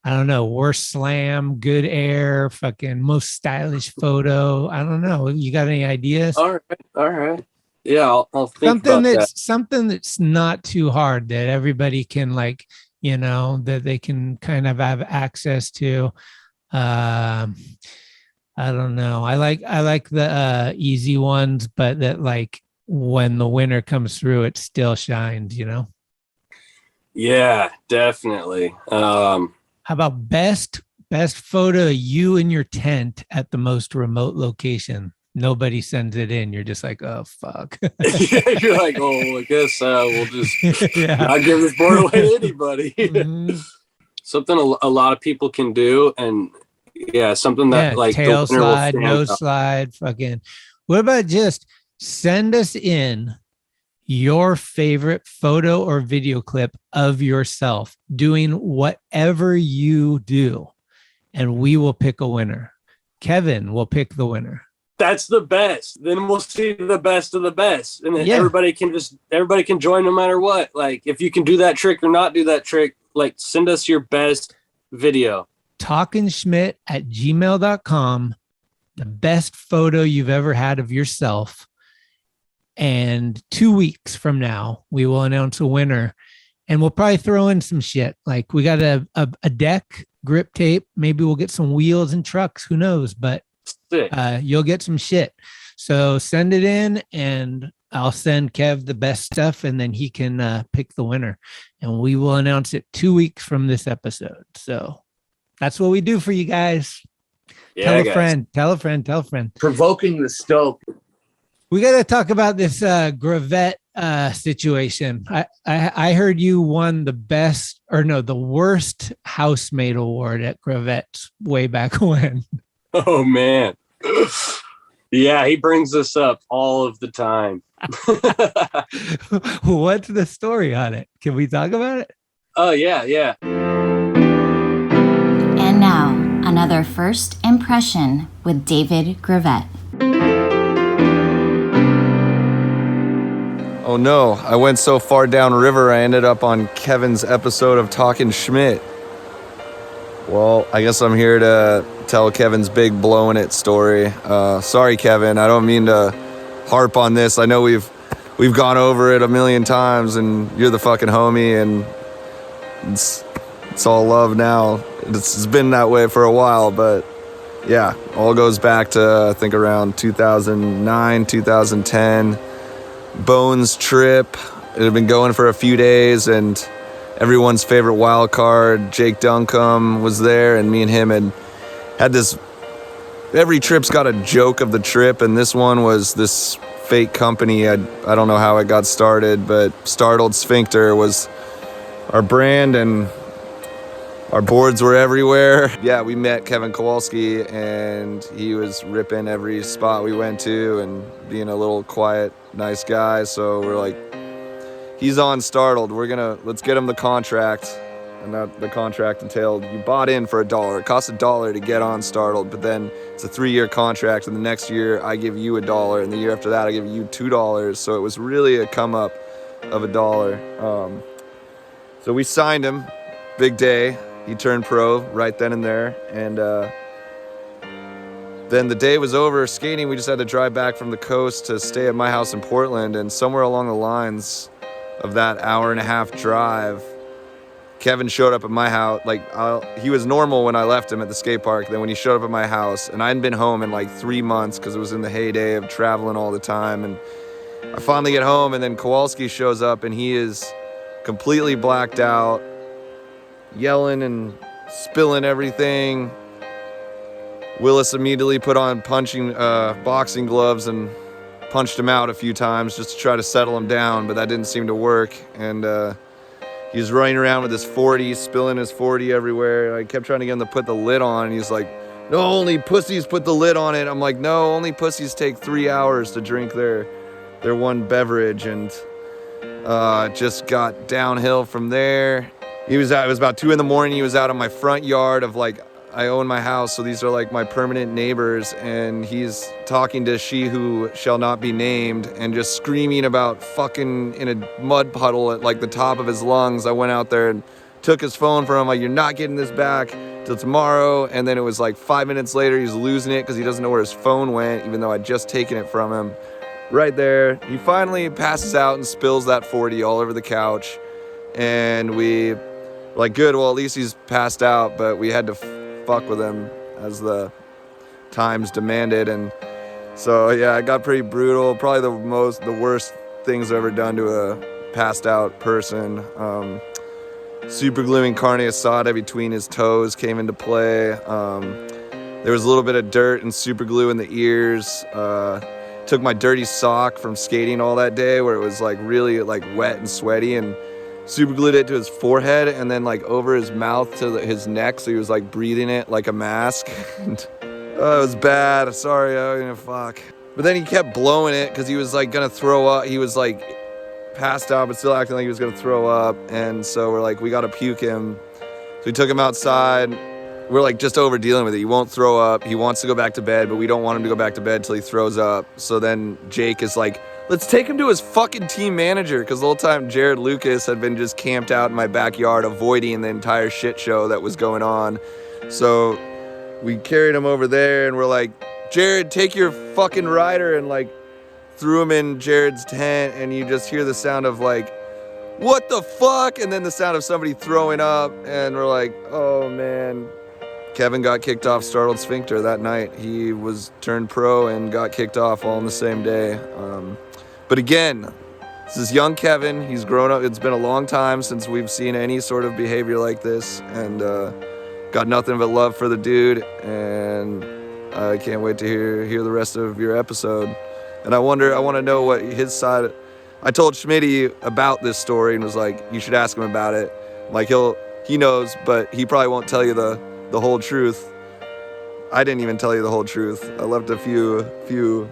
don't know, worst slam, good air, fucking most stylish photo. I don't know. You got any ideas? All right. Yeah, I'll think about that. Something that's not too hard that everybody can like, that they can kind of have access to. I don't know. I like the easy ones, but that like when the winner comes through, it still shines, Yeah, definitely. How about best photo of you in your tent at the most remote location? Nobody sends it in. You're just like, oh fuck. You're like, oh, I guess we'll just not give this board away to anybody. Mm-hmm. Something a lot of people can do, and yeah, something that like tail slide, no slide, fucking. What about just send us in your favorite photo or video clip of yourself doing whatever you do, and we will pick a winner. Kevin will pick the winner. That's the best. Then we'll see the best of the best, and then everybody can join no matter what. Like if you can do that trick or not do that trick, like send us your best video. Talkin Schmit at gmail.com, the best photo you've ever had of yourself. And 2 weeks from now, we will announce a winner, and we'll probably throw in some shit. Like we got a deck, grip tape. Maybe we'll get some wheels and trucks. Who knows? But you'll get some shit. So send it in, and I'll send Kev the best stuff, and then he can pick the winner, and we will announce it 2 weeks from this episode. So that's what we do for you guys. Yeah, tell a friend. Provoking the stoke. We got to talk about this Gravette situation. I heard you won the worst housemaid award at Gravette way back when. Oh man. Yeah, he brings this up all of the time. What's the story on it? Can we talk about it? Oh yeah. And now, another first impression with David Gravette. Oh no, I went so far downriver I ended up on Kevin's episode of Talkin Schmit. Well, I guess I'm here to tell Kevin's big blowing it story. Sorry, Kevin. I don't mean to harp on this. I know we've gone over it a million times, and you're the fucking homie, and it's all love now. It's been that way for a while, but yeah, all goes back to, I think, around 2009, 2010. Bones trip. It had been going for a few days, and everyone's favorite wild card, Jake Duncombe, was there, and me and him had this. Every trip's got a joke of the trip, and this one was this fake company. I don't know how it got started, but Startled Sphincter was our brand, and our boards were everywhere. Yeah, we met Kevin Kowalski, and he was ripping every spot we went to and being a little quiet, nice guy. So we're like, he's on Startled. Let's get him the contract. And the contract entailed, you bought in for $1. It costs $1 to get on Startled, but then it's a 3-year contract, and the next year I give you $1, and the year after that I give you $2. So it was really a come up of $1. So we signed him, big day. He turned pro right then and there, and then the day was over skating. We just had to drive back from the coast to stay at my house in Portland, and somewhere along the lines of that hour-and-a-half drive, Kevin showed up at my house. He was normal when I left him at the skate park. Then when he showed up at my house, and I hadn't been home in like 3 months because it was in the heyday of traveling all the time, and I finally get home, and then Kowalski shows up, and he is completely blacked out, yelling and spilling everything. Willis immediately put on boxing gloves and punched him out a few times just to try to settle him down, but that didn't seem to work. And he was running around with his 40, spilling his 40 everywhere. I kept trying to get him to put the lid on, and he's like, no, only pussies put the lid on it. I'm like, no, only pussies take 3 hours to drink their one beverage. And just got downhill from there. It was about 2 a.m. He was out on my front yard of I own my house, so these are like my permanent neighbors, and he's talking to she who shall not be named and just screaming about fucking in a mud puddle at like the top of his lungs. I went out there and took his phone from him, like, you're not getting this back till tomorrow. And then it was like 5 minutes later, he's losing it because he doesn't know where his phone went, even though I'd just taken it from him. Right there, he finally passes out and spills that 40 all over the couch, and we like, good, well, at least he's passed out, but we had to fuck with him as the times demanded. And so, yeah, it got pretty brutal. Probably the worst things I've ever done to a passed out person. Super gluing carne asada between his toes came into play. There was a little bit of dirt and super glue in the ears. Took my dirty sock from skating all that day where it was like really like wet and sweaty, and super glued it to his forehead and then like over his mouth to his neck, so he was like breathing it like a mask. And it was bad. Sorry, fuck. But then he kept blowing it because he was like gonna throw up. He was like passed out but still acting like he was gonna throw up, and so we're like, we gotta puke him. So we took him outside. We're like just over dealing with it. He won't throw up. He wants to go back to bed, but we don't want him to go back to bed till he throws up. So then Jake is like, let's take him to his fucking team manager, because the whole time Jared Lucas had been just camped out in my backyard avoiding the entire shit show that was going on. So we carried him over there, and we're like, Jared, take your fucking rider, and like threw him in Jared's tent, and you just hear the sound of like, what the fuck? And then the sound of somebody throwing up, and we're like, oh man. Kevin got kicked off Startled Sphincter that night. He was turned pro and got kicked off all in the same day. But again, this is young Kevin. He's grown up. It's been a long time since we've seen any sort of behavior like this, and got nothing but love for the dude. And I can't wait to hear the rest of your episode. And I want to know what his side. I told Schmitty about this story and was like, you should ask him about it. Like he knows, but he probably won't tell you the whole truth. I didn't even tell you the whole truth. I left a few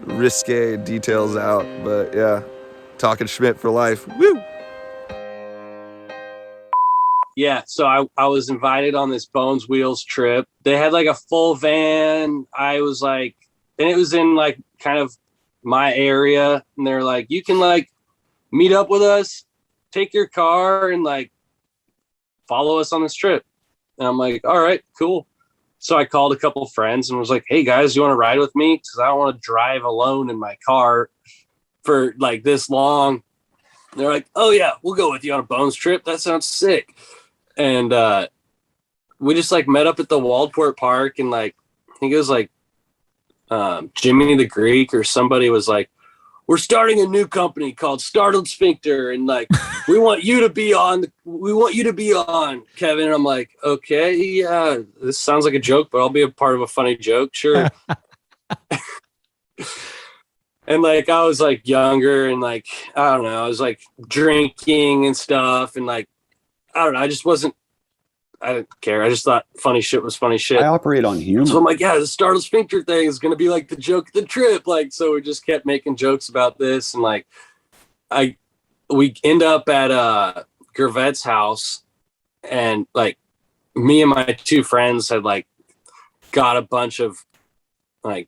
risque details out, but yeah, Talkin Schmit for life. Woo! Yeah, so I was invited on this Bones Wheels trip. They had like a full van. I was like, and it was in like kind of my area, and they're like, you can like meet up with us, take your car, and like follow us on this trip. And I'm like, all right, cool. So I called a couple friends and was like, hey guys, you want to ride with me? Because I don't want to drive alone in my car for like this long. And they're like, oh yeah, we'll go with you on a Bones trip. That sounds sick. And we just like met up at the Waldport Park, and like I think it was like Jimmy the Greek or somebody was like, we're starting a new company called Startled Sphincter, and like we want you to be on Kevin. And I'm like, okay, yeah, this sounds like a joke, but I'll be a part of a funny joke, sure. And like I was like younger, and like I don't know, I was like drinking and stuff, and like I don't know, I didn't care. I just thought funny shit was funny shit. I operate on humor. So I'm like, yeah, the Startled Sphincter thing is going to be like the joke of the trip. Like, so we just kept making jokes about this. And like, we end up at Gravette's house, and like me and my two friends had like got a bunch of like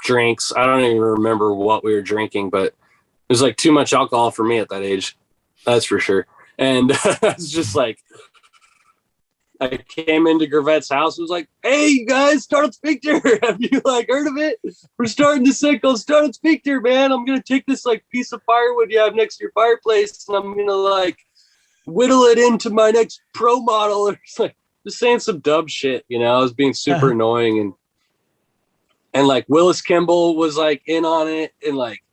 drinks. I don't even remember what we were drinking, but it was like too much alcohol for me at that age. That's for sure. And it's just like, I came into Gravette's house and was like, hey, you guys, Startled Sphincter. Have you like heard of it? We're starting this thing called Startled Sphincter, man. I'm going to take this like piece of firewood you have next to your fireplace, and I'm going to like whittle it into my next pro model. Or like just saying some dumb shit, you know. I was being super annoying, and like Willis Kimball was like in on it, and like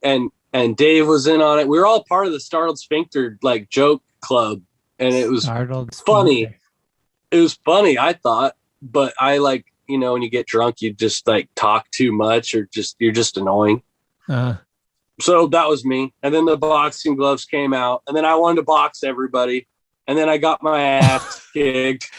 and Dave was in on it. We were all part of the Startled Sphincter like joke club, and it was funny. It was funny, I thought, but I like, you know, when you get drunk, you just like talk too much, or you're just annoying. So that was me. And then the boxing gloves came out, and then I wanted to box everybody, and then I got my ass kicked.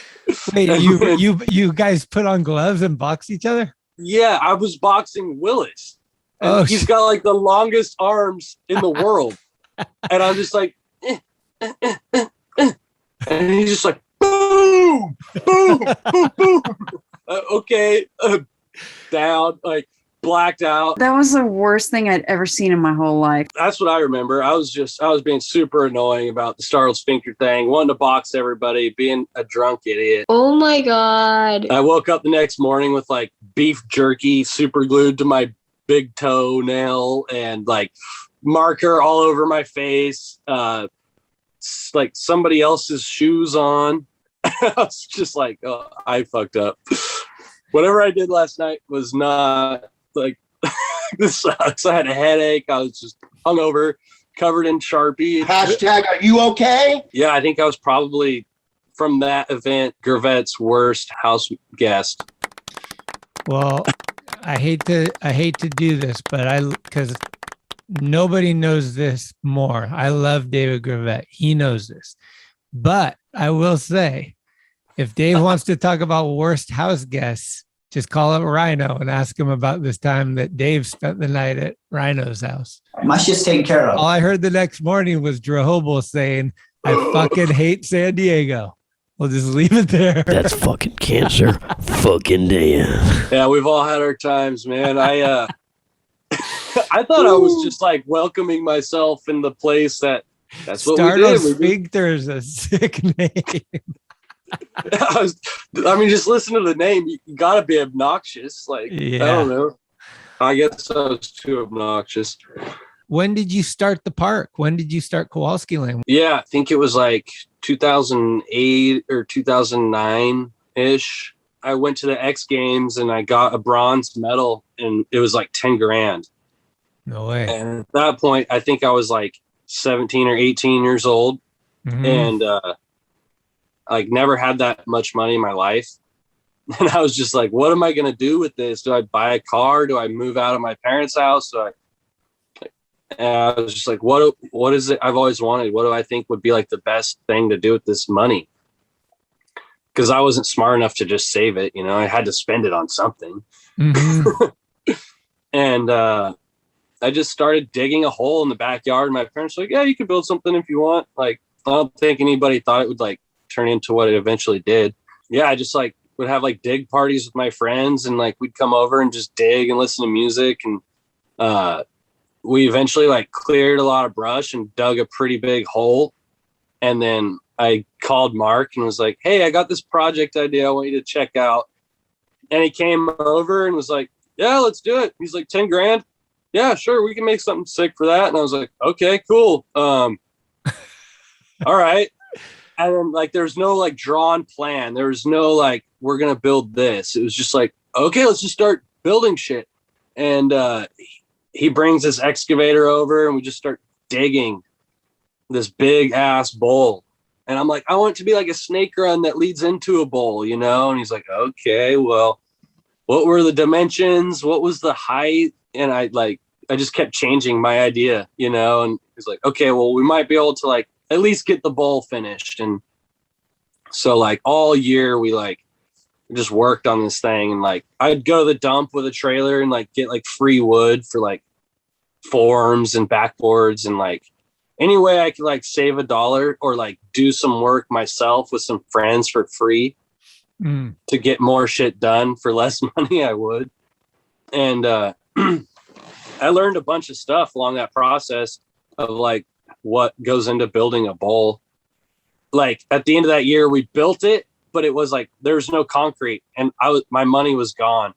Wait, you guys put on gloves and box each other? Yeah, I was boxing Willis. And he's got like the longest arms in the world. And I'm just like, and he's just like, boom, boom, boom, boom. Okay, down, like blacked out. That was the worst thing I'd ever seen in my whole life. That's what I remember. I was being super annoying about the Startled Sphincter thing, wanting to box everybody, being a drunk idiot. Oh my God. I woke up the next morning with like beef jerky super glued to my big toenail and like marker all over my face, like somebody else's shoes on. I was just like, oh, I fucked up. Whatever I did last night was not like, this sucks. I had a headache. I was just hungover, covered in Sharpie. Hashtag, are you okay? Yeah, I think I was probably, from that event, Gravette's worst house guest. Well, I hate to do this, but because nobody knows this more. I love David Gravette. He knows this. But I will say, if Dave wants to talk about worst house guests, just call up Rhino and ask him about this time that Dave spent the night at Rhino's house. My shit's taken care of. All I heard the next morning was Drahobel saying, I fucking hate San Diego. We'll just leave it there. That's fucking cancer. Fucking damn. Yeah, we've all had our times, man. I thought I was just like welcoming myself in the place that's what Startled we did. Sphincter is a sick name. I mean, just listen to the name. You gotta be obnoxious. Like, yeah. I don't know. I guess I was too obnoxious. When did you start the park? When did you start Kowalski Lane? Yeah, I think it was like 2008 or 2009 ish. I went to the X Games and I got a bronze medal, and it was like 10 grand. No way. And at that point, I think I was like 17 or 18 years old. Mm-hmm. And like never had that much money in my life. And I was just like, what am I going to do with this? Do I buy a car? Do I move out of my parents' house? And I was just like, what is it I've always wanted? What do I think would be like the best thing to do with this money? Because I wasn't smart enough to just save it. You know, I had to spend it on something. Mm-hmm. And I just started digging a hole in the backyard. And my parents were like, yeah, you can build something if you want. Like, I don't think anybody thought it would like turn into what it eventually did. Yeah, I just like would have like dig parties with my friends, and like we'd come over and just dig and listen to music. And we eventually like cleared a lot of brush and dug a pretty big hole. And then I called Mark and was like, hey, I got this project idea I want you to check out. And he came over and was like, yeah, let's do it. He's like, 10 grand. Yeah, sure. We can make something sick for that. And I was like, okay, cool. All right. And then like, there's no like drawn plan. There was no like, we're going to build this. It was just like, okay, let's just start building shit. And he brings this excavator over and we just start digging this big ass bowl. And I'm like, I want it to be like a snake run that leads into a bowl, you know? And he's like, okay, well, what were the dimensions? What was the height? And I just kept changing my idea, you know? And he's like, okay, well, we might be able to like at least get the bowl finished. And so like all year we like just worked on this thing. And like, I'd go to the dump with a trailer and like get like free wood for like forms and backboards and like, any way I could like save $1 or like do some work myself with some friends for free to get more shit done for less money, I would. And I learned a bunch of stuff along that process of like what goes into building a bowl. Like at the end of that year, we built it, but it was like, there's no concrete and my money was gone.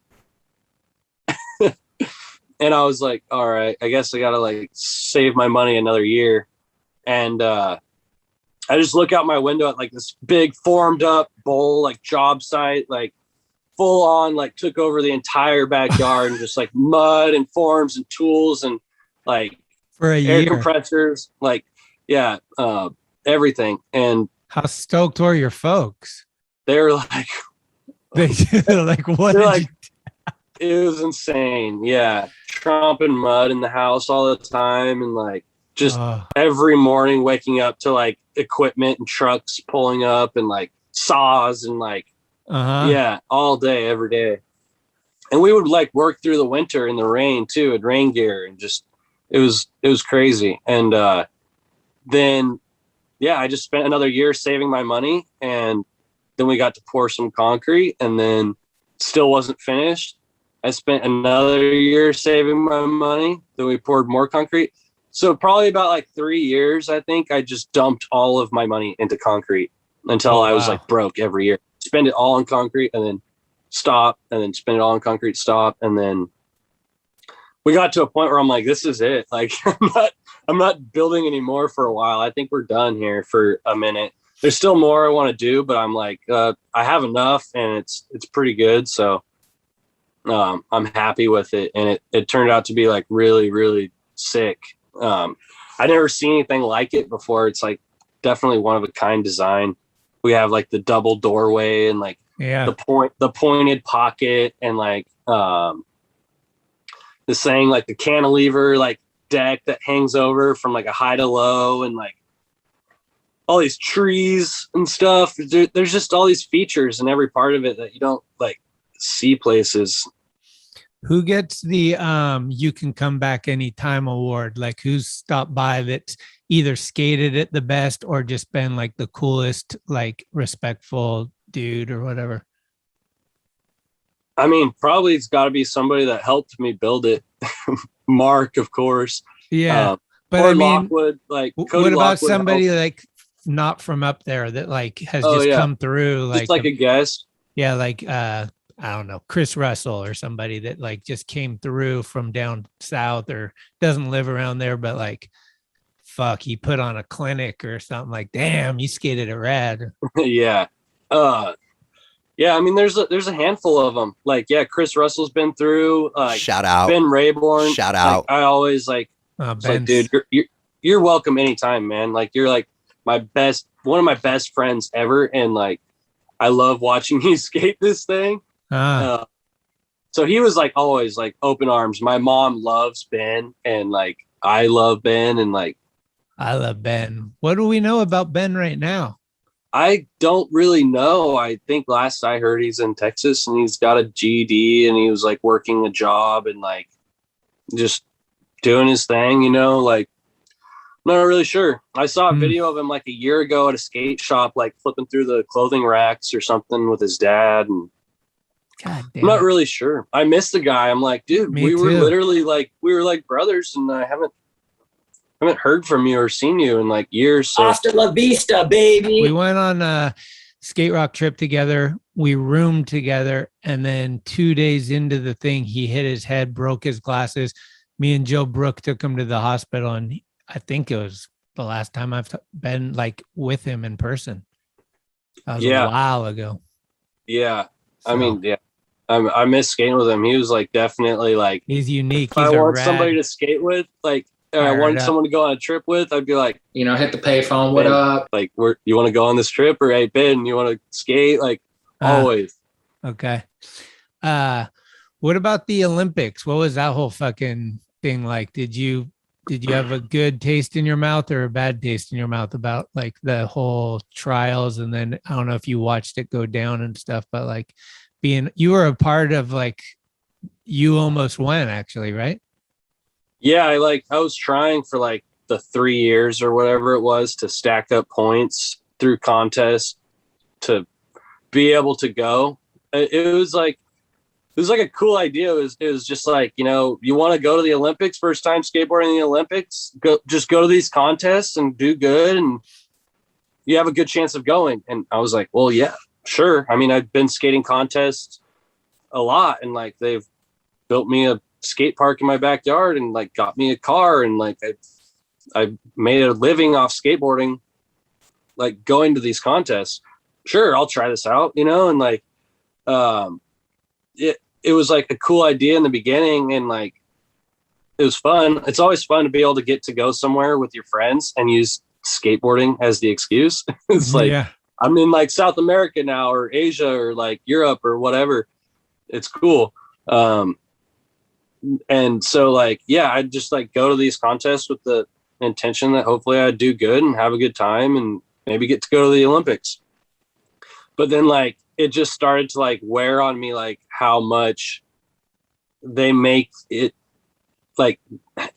And I was like, all right, I guess I got to like save my money another year. And I just look out my window at like this big formed up bowl, like job site, like full on, like took over the entire backyard and just like mud and forms and tools and like for a air year. compressors, like, yeah, everything. And how stoked were your folks? They were like, like, what? It was insane. Yeah. Tromping mud in the house all the time. And like, just every morning waking up to like equipment and trucks pulling up and like saws and like, yeah, all day, every day. And we would like work through the winter in the rain too, in rain gear, and just, it was crazy. And then, yeah, I just spent another year saving my money, and then we got to pour some concrete, and then still wasn't finished. I spent another year saving my money. Then we poured more concrete. So probably about like 3 years, I think I just dumped all of my money into concrete until I was like broke every year. Spend it all on concrete and then stop, and then spend it all on concrete, stop. And then we got to a point where I'm like, this is it. Like I'm not building anymore for a while. I think we're done here for a minute. There's still more I want to do, but I'm like, I have enough and it's pretty good. So I'm happy with it. And it turned out to be like really, really sick. I never seen anything like it before. It's like definitely one of a kind design. We have like the double doorway and like the pointed pocket and like the saying like the cantilever like deck that hangs over from like a high to low, and like all these trees and stuff. There's just all these features in every part of it that you don't like see places. Who gets the you can come back anytime award? Like who's stopped by that's either skated it the best or just been like the coolest, like respectful dude or whatever? I mean, probably it's got to be somebody that helped me build it. Mark, of course. Yeah. But or I mean, Lockwood, like Cody what about Lockwood somebody helped. like not from up there that like has just come through? Just like a guest. Yeah. Like, I don't know, Chris Russell or somebody that like just came through from down south or doesn't live around there, but like, fuck, he put on a clinic or something. Like, damn, you skated it rad. Yeah. Yeah, I mean, there's a handful of them. Like, yeah, Chris Russell's been through. Shout out Ben Rayborn. Shout out. Like, I always like, like, dude, you're welcome anytime, man. Like, you're like one of my best friends ever, and like, I love watching you skate this thing. So he was like always like open arms. My mom loves Ben, and like I love Ben, and like I love Ben. What do we know about Ben right now? I don't really know. I think last I heard he's in Texas and he's got a GED and he was like working a job and like just doing his thing, you know, like I'm not really sure. I saw a video of him like a year ago at a skate shop, like flipping through the clothing racks or something with his dad. And God damn, I'm not really sure. I miss the guy. I'm like, dude, we were literally like, we were like brothers, and I haven't heard from you or seen you in like years. So. Hasta la vista, baby. We went on skate rock trip together. We roomed together. And then 2 days into the thing, he hit his head, broke his glasses. Me and Joe Brook took him to the hospital. And I think it was the last time I've been like with him in person. That was a while ago. Yeah. So. I mean, yeah. I miss skating with him. He was like definitely like he's unique. If I want somebody to skate with, like I wanted someone to go on a trip with, I'd be like, you know, hit the payphone. What up? Like, you want to go on this trip, or hey Ben, you want to skate? Like always. Okay. What about the Olympics? What was that whole fucking thing like? Did you have a good taste in your mouth or a bad taste in your mouth about like the whole trials? And then I don't know if you watched it go down and stuff, but like you were a part of like, you almost went actually, right? Yeah. I was trying for like the 3 years or whatever it was to stack up points through contests to be able to go. It was like a cool idea. It was just like, you know, you want to go to the Olympics, first time skateboarding in the Olympics, go to these contests and do good. And you have a good chance of going. And I was like, well, yeah, sure. I mean, I've been skating contests a lot, and like they've built me a skate park in my backyard and like got me a car, and like I made a living off skateboarding, like going to these contests. Sure, I'll try this out, you know, and like it was like a cool idea in the beginning, and like it was fun. It's always fun to be able to get to go somewhere with your friends and use skateboarding as the excuse. It's like, I'm in like South America now, or Asia, or like Europe or whatever. It's cool. And so like, yeah, I'd just like go to these contests with the intention that hopefully I'd do good and have a good time and maybe get to go to the Olympics. But then like, it just started to like wear on me, like how much they make it, like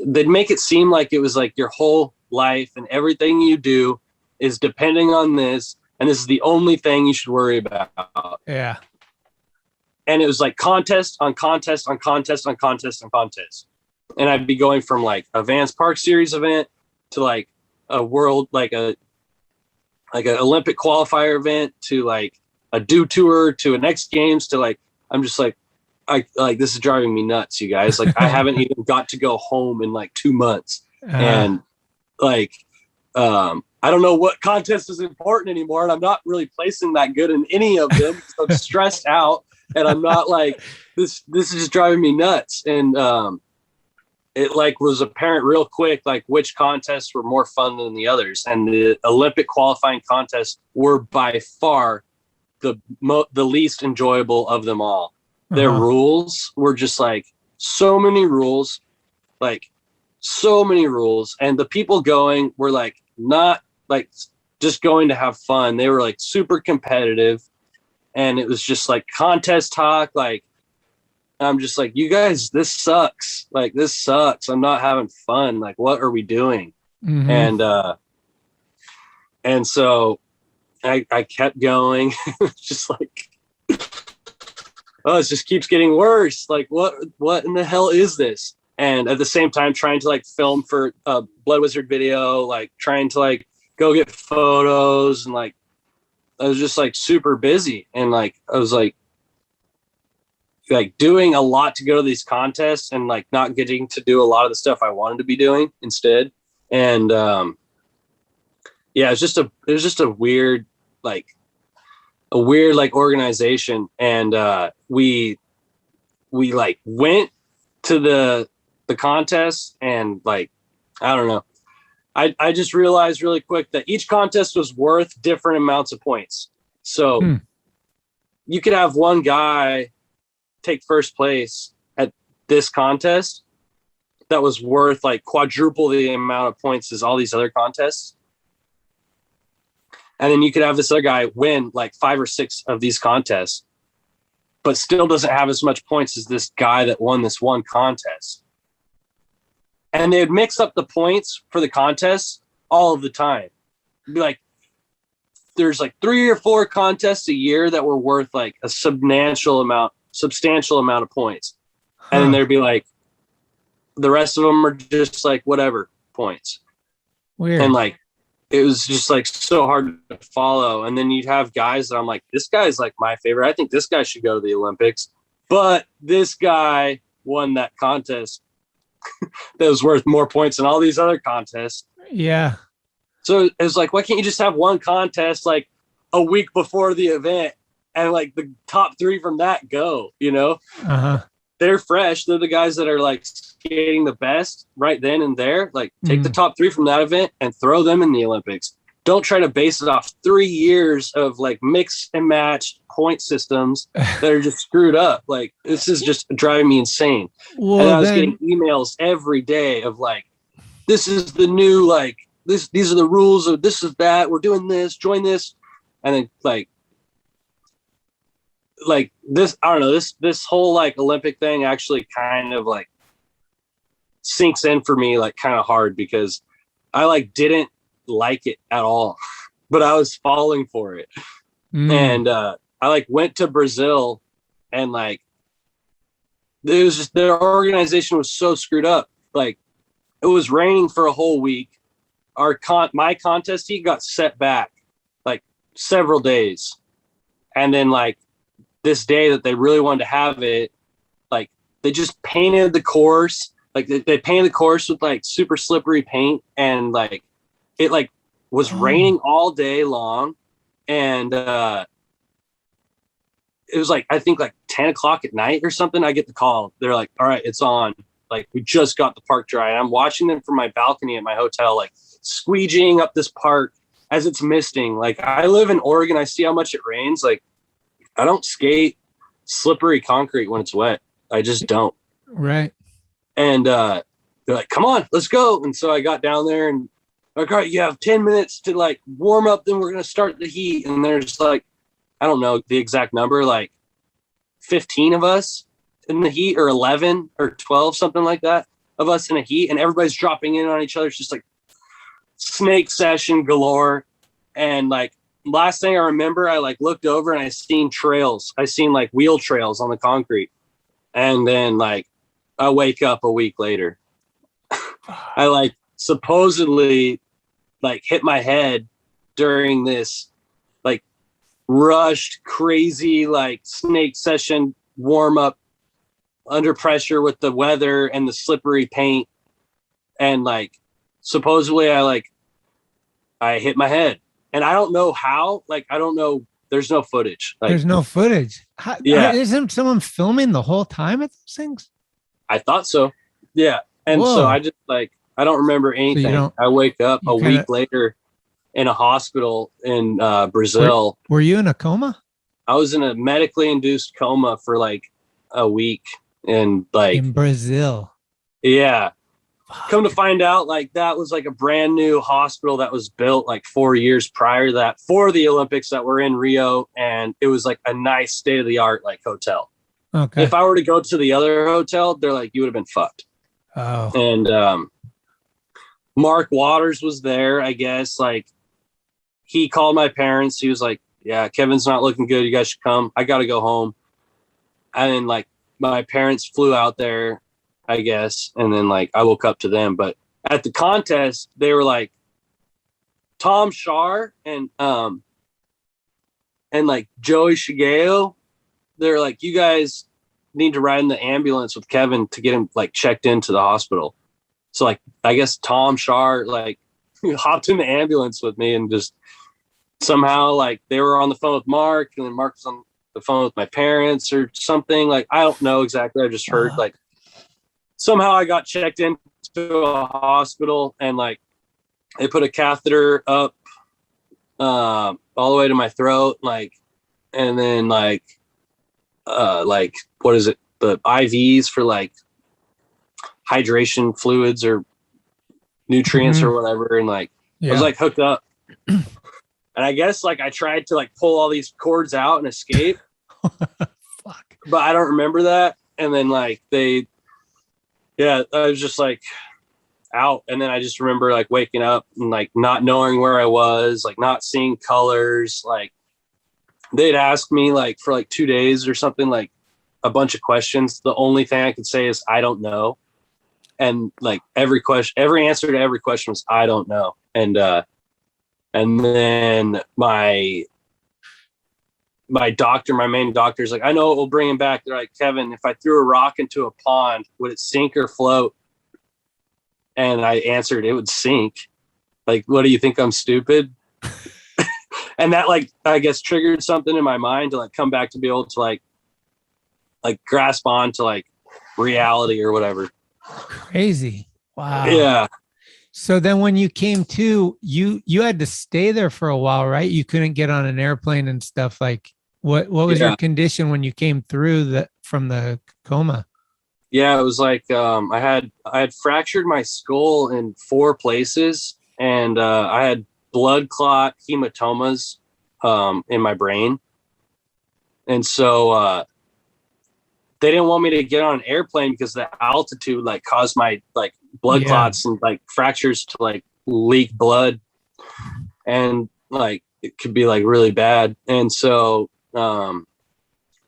they'd make it seem like it was like your whole life and everything you do is depending on this. And this is the only thing you should worry about. Yeah. And it was like contest on contest on contest on contest on contest. And I'd be going from like a Vans Park Series event to like a world, like an Olympic qualifier event to like a do tour to a Next Games to like, I'm just like, this is driving me nuts, you guys. Like I haven't even got to go home in like 2 months. And like, I don't know what contest is important anymore. And I'm not really placing that good in any of them. So I'm stressed out, and I'm not like, this is just driving me nuts. And it like was apparent real quick, like which contests were more fun than the others. And the Olympic qualifying contests were by far the least enjoyable of them all. Their rules were just like so many rules. And the people going were like, not like just going to have fun. They were like super competitive, and it was just like contest talk. Like, I'm just like, you guys, this sucks. Like, this sucks. I'm not having fun. Like, what are we doing? Mm-hmm. And so I kept going. Just like, oh, it just keeps getting worse. Like, what in the hell is this? And at the same time, trying to like film for a Blood Wizard video, like trying to like go get photos, and like I was just like super busy, and like I was like doing a lot to go to these contests and like not getting to do a lot of the stuff I wanted to be doing instead. And yeah, it was just a weird organization. And we like went to the contest, and like, I don't know. I just realized really quick that each contest was worth different amounts of points. So you could have one guy take first place at this contest that was worth like quadruple the amount of points as all these other contests. And then you could have this other guy win like 5 or 6 of these contests, but still doesn't have as much points as this guy that won this one contest. And they'd mix up the points for the contests all of the time. It'd be like, there's like 3 or 4 contests a year that were worth like a substantial amount of points. And then there'd be like, the rest of them are just like whatever points. Weird. And like, it was just like so hard to follow. And then you'd have guys that I'm like, this guy's like my favorite. I think this guy should go to the Olympics. But this guy won that contest that was worth more points than all these other contests. Yeah. So it was like, why can't you just have one contest like a week before the event and like the top 3 from that go, you know? Uh-huh. They're fresh. They're the guys that are like skating the best right then and there. Like take the top 3 from that event and throw them in the Olympics. Don't try to base it off 3 years of like mix and match point systems that are just screwed up. Like this is just driving me insane. Well, and I was getting emails every day of like, this is the new, like these are the rules of this is that we're doing this, join this. And then like this, I don't know, this whole like Olympic thing actually kind of like sinks in for me like kind of hard because I like didn't like it at all, but I was falling for it. And I like went to Brazil and like it was just their organization was so screwed up. Like it was raining for a whole week. My contest heat got set back like several days. And then like this day that they really wanted to have it, like they just painted the course. Like they painted the course with like super slippery paint and like it like was raining all day long. And it was like, I think like 10 o'clock at night or something. I get the call. They're like, all right, it's on. Like we just got the park dry. And I'm watching them from my balcony at my hotel, like squeegeeing up this park as it's misting. Like I live in Oregon. I see how much it rains. Like I don't skate slippery concrete when it's wet. I just don't. Right. And they're like, come on, let's go. And so I got down there and like, all right, you have 10 minutes to like warm up. Then we're going to start the heat. And there's like, I don't know the exact number, like 15 of us in the heat or 11 or 12, something like that of us in a heat. And everybody's dropping in on each other. It's just like snake session galore. And like, last thing I remember, I like looked over and I seen trails. I seen like wheel trails on the concrete. And then like I wake up a week later. I like supposedly like hit my head during this like rushed, crazy, like snake session warm up under pressure with the weather and the slippery paint. And like supposedly I hit my head. And I don't know how, like, I don't know. There's no footage. Like, there's no footage. Yeah. Isn't someone filming the whole time at those things? I thought so. Yeah. And so I just like, I don't remember anything. So I wake up a week later in a hospital in Brazil. Were you in a coma? I was in a medically induced coma for like a week and like in Brazil. Yeah. Come to find out, like that was like a brand new hospital that was built like 4 years prior to that for the Olympics that were in Rio. And it was like a nice state of the art, like hotel. Okay. If I were to go to the other hotel, they're like, you would have been fucked. Oh. And Mark Waters was there, I guess. Like he called my parents. He was like, yeah, Kevin's not looking good. You guys should come. I got to go home. And then like my parents flew out there, I guess. And then like I woke up to them. But at the contest, they were like Tom Shar and like Joey Shigeo. They're like, you guys need to ride in the ambulance with Kevin to get him like checked into the hospital. So like I guess Tom Shar like hopped in the ambulance with me and just somehow like they were on the phone with Mark and then Mark was on the phone with my parents or something. Like I don't know exactly. I just heard like somehow I got checked into a hospital and like they put a catheter up all the way to my throat, like, and then like what is it? The IVs for like hydration fluids or nutrients or whatever. And like, I was like hooked up and I guess like I tried to like pull all these cords out and escape, but I don't remember that. And then like I was just like out. And then I just remember like waking up and like not knowing where I was, like not seeing colors. Like they'd ask me like for like 2 days or something, like a bunch of questions. The only thing I could say is, I don't know. And like every answer to every question was, I don't know. And And then my main doctor's like, I know it will bring him back. They're like, Kevin, if I threw a rock into a pond, would it sink or float? And I answered, it would sink. Like, what do you think? I'm stupid? And that, like, I guess triggered something in my mind to like come back to be able to like grasp on to like reality or whatever. Crazy. Wow. Yeah. So then when you came to, you had to stay there for a while, right? You couldn't get on an airplane and stuff. Like what was your condition when you came through from the coma? Yeah, it was like I had fractured my skull in 4 places, and I had blood clot hematomas in my brain. And so they didn't want me to get on an airplane because the altitude like caused my like blood clots and like fractures to like leak blood, and like it could be like really bad. And so I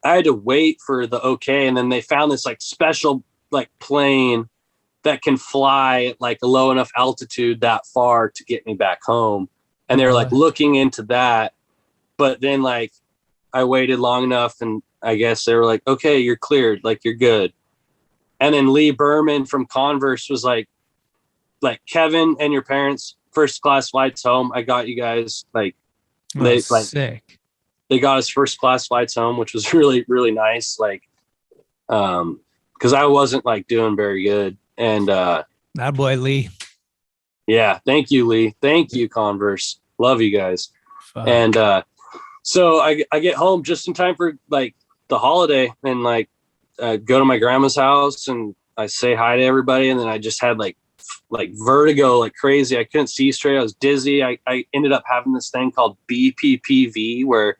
had to wait for the okay, and then they found this like special like plane that can fly at like a low enough altitude that far to get me back home. And they're like looking into that, but then like I waited long enough, and I guess they were like, okay, you're cleared, like you're good. And then Lee Berman from Converse was like Kevin and your parents, first class flights home. I got you guys. Like they like sick. They got us first class flights home, which was really, really nice. Like, cause I wasn't like doing very good. And, that boy, Lee. Yeah. Thank you, Lee. Thank you, Converse. Love you guys. Fuck. And, so I get home just in time for like the holiday, and like go to my grandma's house and I say hi to everybody. And then I just had like vertigo, like crazy. I couldn't see straight. I was dizzy. I ended up having this thing called Bppv, where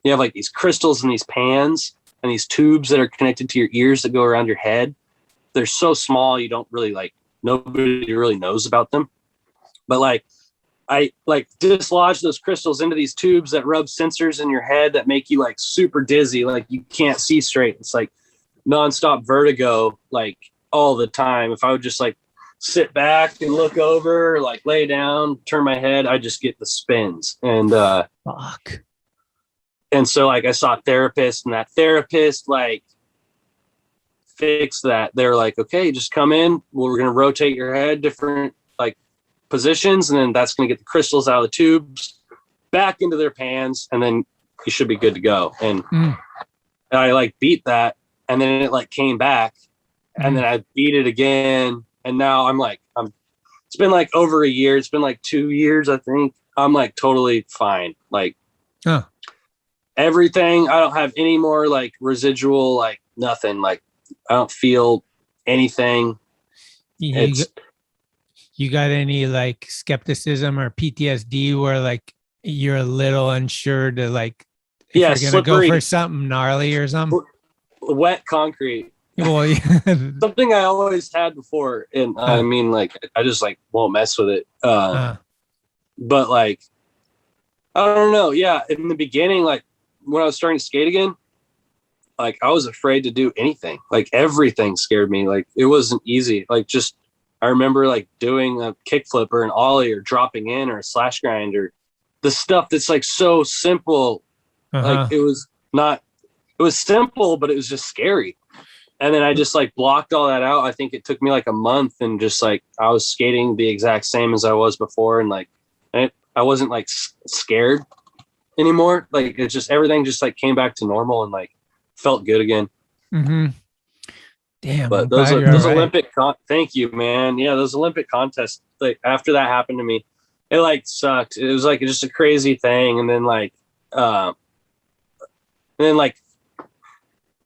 you have like these crystals in these pans and these tubes that are connected to your ears that go around your head. They're so small, you don't really like, nobody really knows about them. But like, I like dislodge those crystals into these tubes that rub sensors in your head that make you like super dizzy. Like you can't see straight. It's like nonstop vertigo, like all the time. If I would just like sit back and look over, like lay down, turn my head, I just get the spins. And, fuck. And so like I saw a therapist, and that therapist like fixed that. They're like, okay, just come in. We're going to rotate your head different like positions, and then that's going to get the crystals out of the tubes back into their pans, and then you should be good to go. And I like beat that, and then it like came back, and then I beat it again, and now it's been like over a year. It's been like 2 years, I think. I'm like totally fine. Like everything. I don't have any more like residual, like nothing. Like I don't feel anything. You got any like skepticism or PTSD where like you're a little unsure to like, if you're going to go for something gnarly or something? Wet concrete. Well, yeah. Something I always had before. And I mean, like, I just like won't mess with it. But like, I don't know. Yeah. In the beginning, like when I was starting to skate again, like I was afraid to do anything. Like everything scared me. Like it wasn't easy. Like just, I remember like doing a kickflip or an ollie or dropping in or a slash grind or the stuff that's like so simple. Like it was simple, but it was just scary. And then I just like blocked all that out. I think it took me like a month, and just like I was skating the exact same as I was before. And like, I wasn't like scared anymore. Like it's just, everything just like came back to normal and like felt good again. Damn. But those Olympic, thank you, man. Yeah. Those Olympic contests, like after that happened to me, it like sucked. It was like just a crazy thing. And then like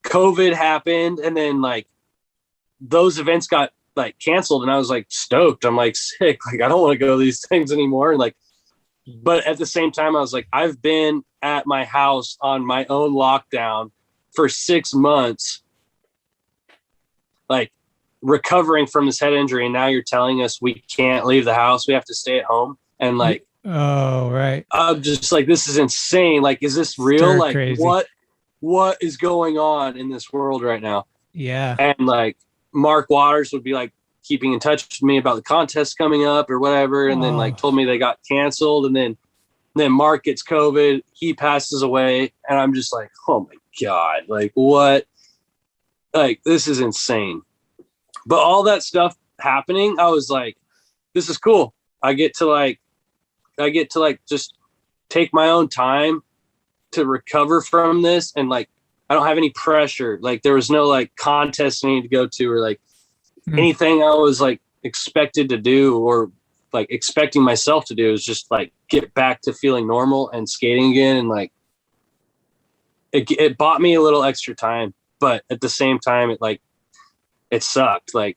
COVID happened, and then like those events got like canceled, and I was like stoked. I'm like sick. Like I don't want to go to these things anymore. Like, but at the same time, I was like, I've been at my house on my own lockdown for 6 months, like recovering from this head injury. And now you're telling us we can't leave the house. We have to stay at home. And like, oh, right. I'm just like, this is insane. Like, is this real? Like crazy. What is going on in this world right now? Yeah. And like Mark Waters would be like keeping in touch with me about the contest coming up or whatever. And then like told me they got canceled. And then then Mark gets COVID, he passes away, and I'm just like, oh my God, like what? Like, this is insane. But all that stuff happening, I was like, this is cool. I get to just take my own time to recover from this. And like, I don't have any pressure. Like, there was no like contest I need to go to, or like anything I was like expected to do, or like expecting myself to do, is just like get back to feeling normal and skating again. And like, it bought me a little extra time, but at the same time, it sucked. Like,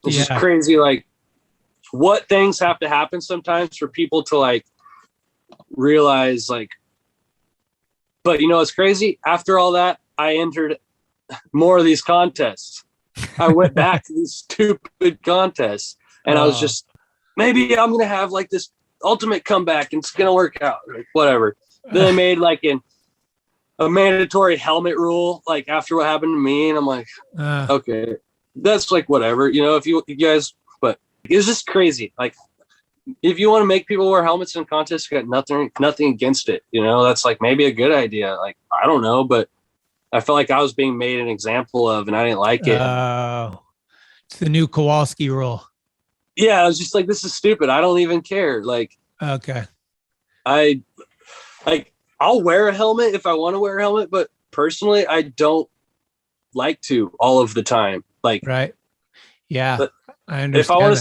it's just crazy. Like, what things have to happen sometimes for people to like realize, like, but you know, it's crazy. After all that, I entered more of these contests. I went back to these stupid contests, and I was just, maybe I'm going to have like this ultimate comeback and it's going to work out, like, whatever. Then they made like a mandatory helmet rule, like after what happened to me. And I'm like, okay, that's like, whatever, you know, if you guys, but it's just crazy. Like, if you want to make people wear helmets in contests, you got nothing against it. You know, that's like maybe a good idea. Like, I don't know, but I felt like I was being made an example of, and I didn't like it. It's the new Kowalski rule. Yeah, I was just like, this is stupid. I don't even care. Like, okay, I'll wear a helmet if I want to wear a helmet, but personally, I don't like to all of the time. Like, right? Yeah, I understand. If I want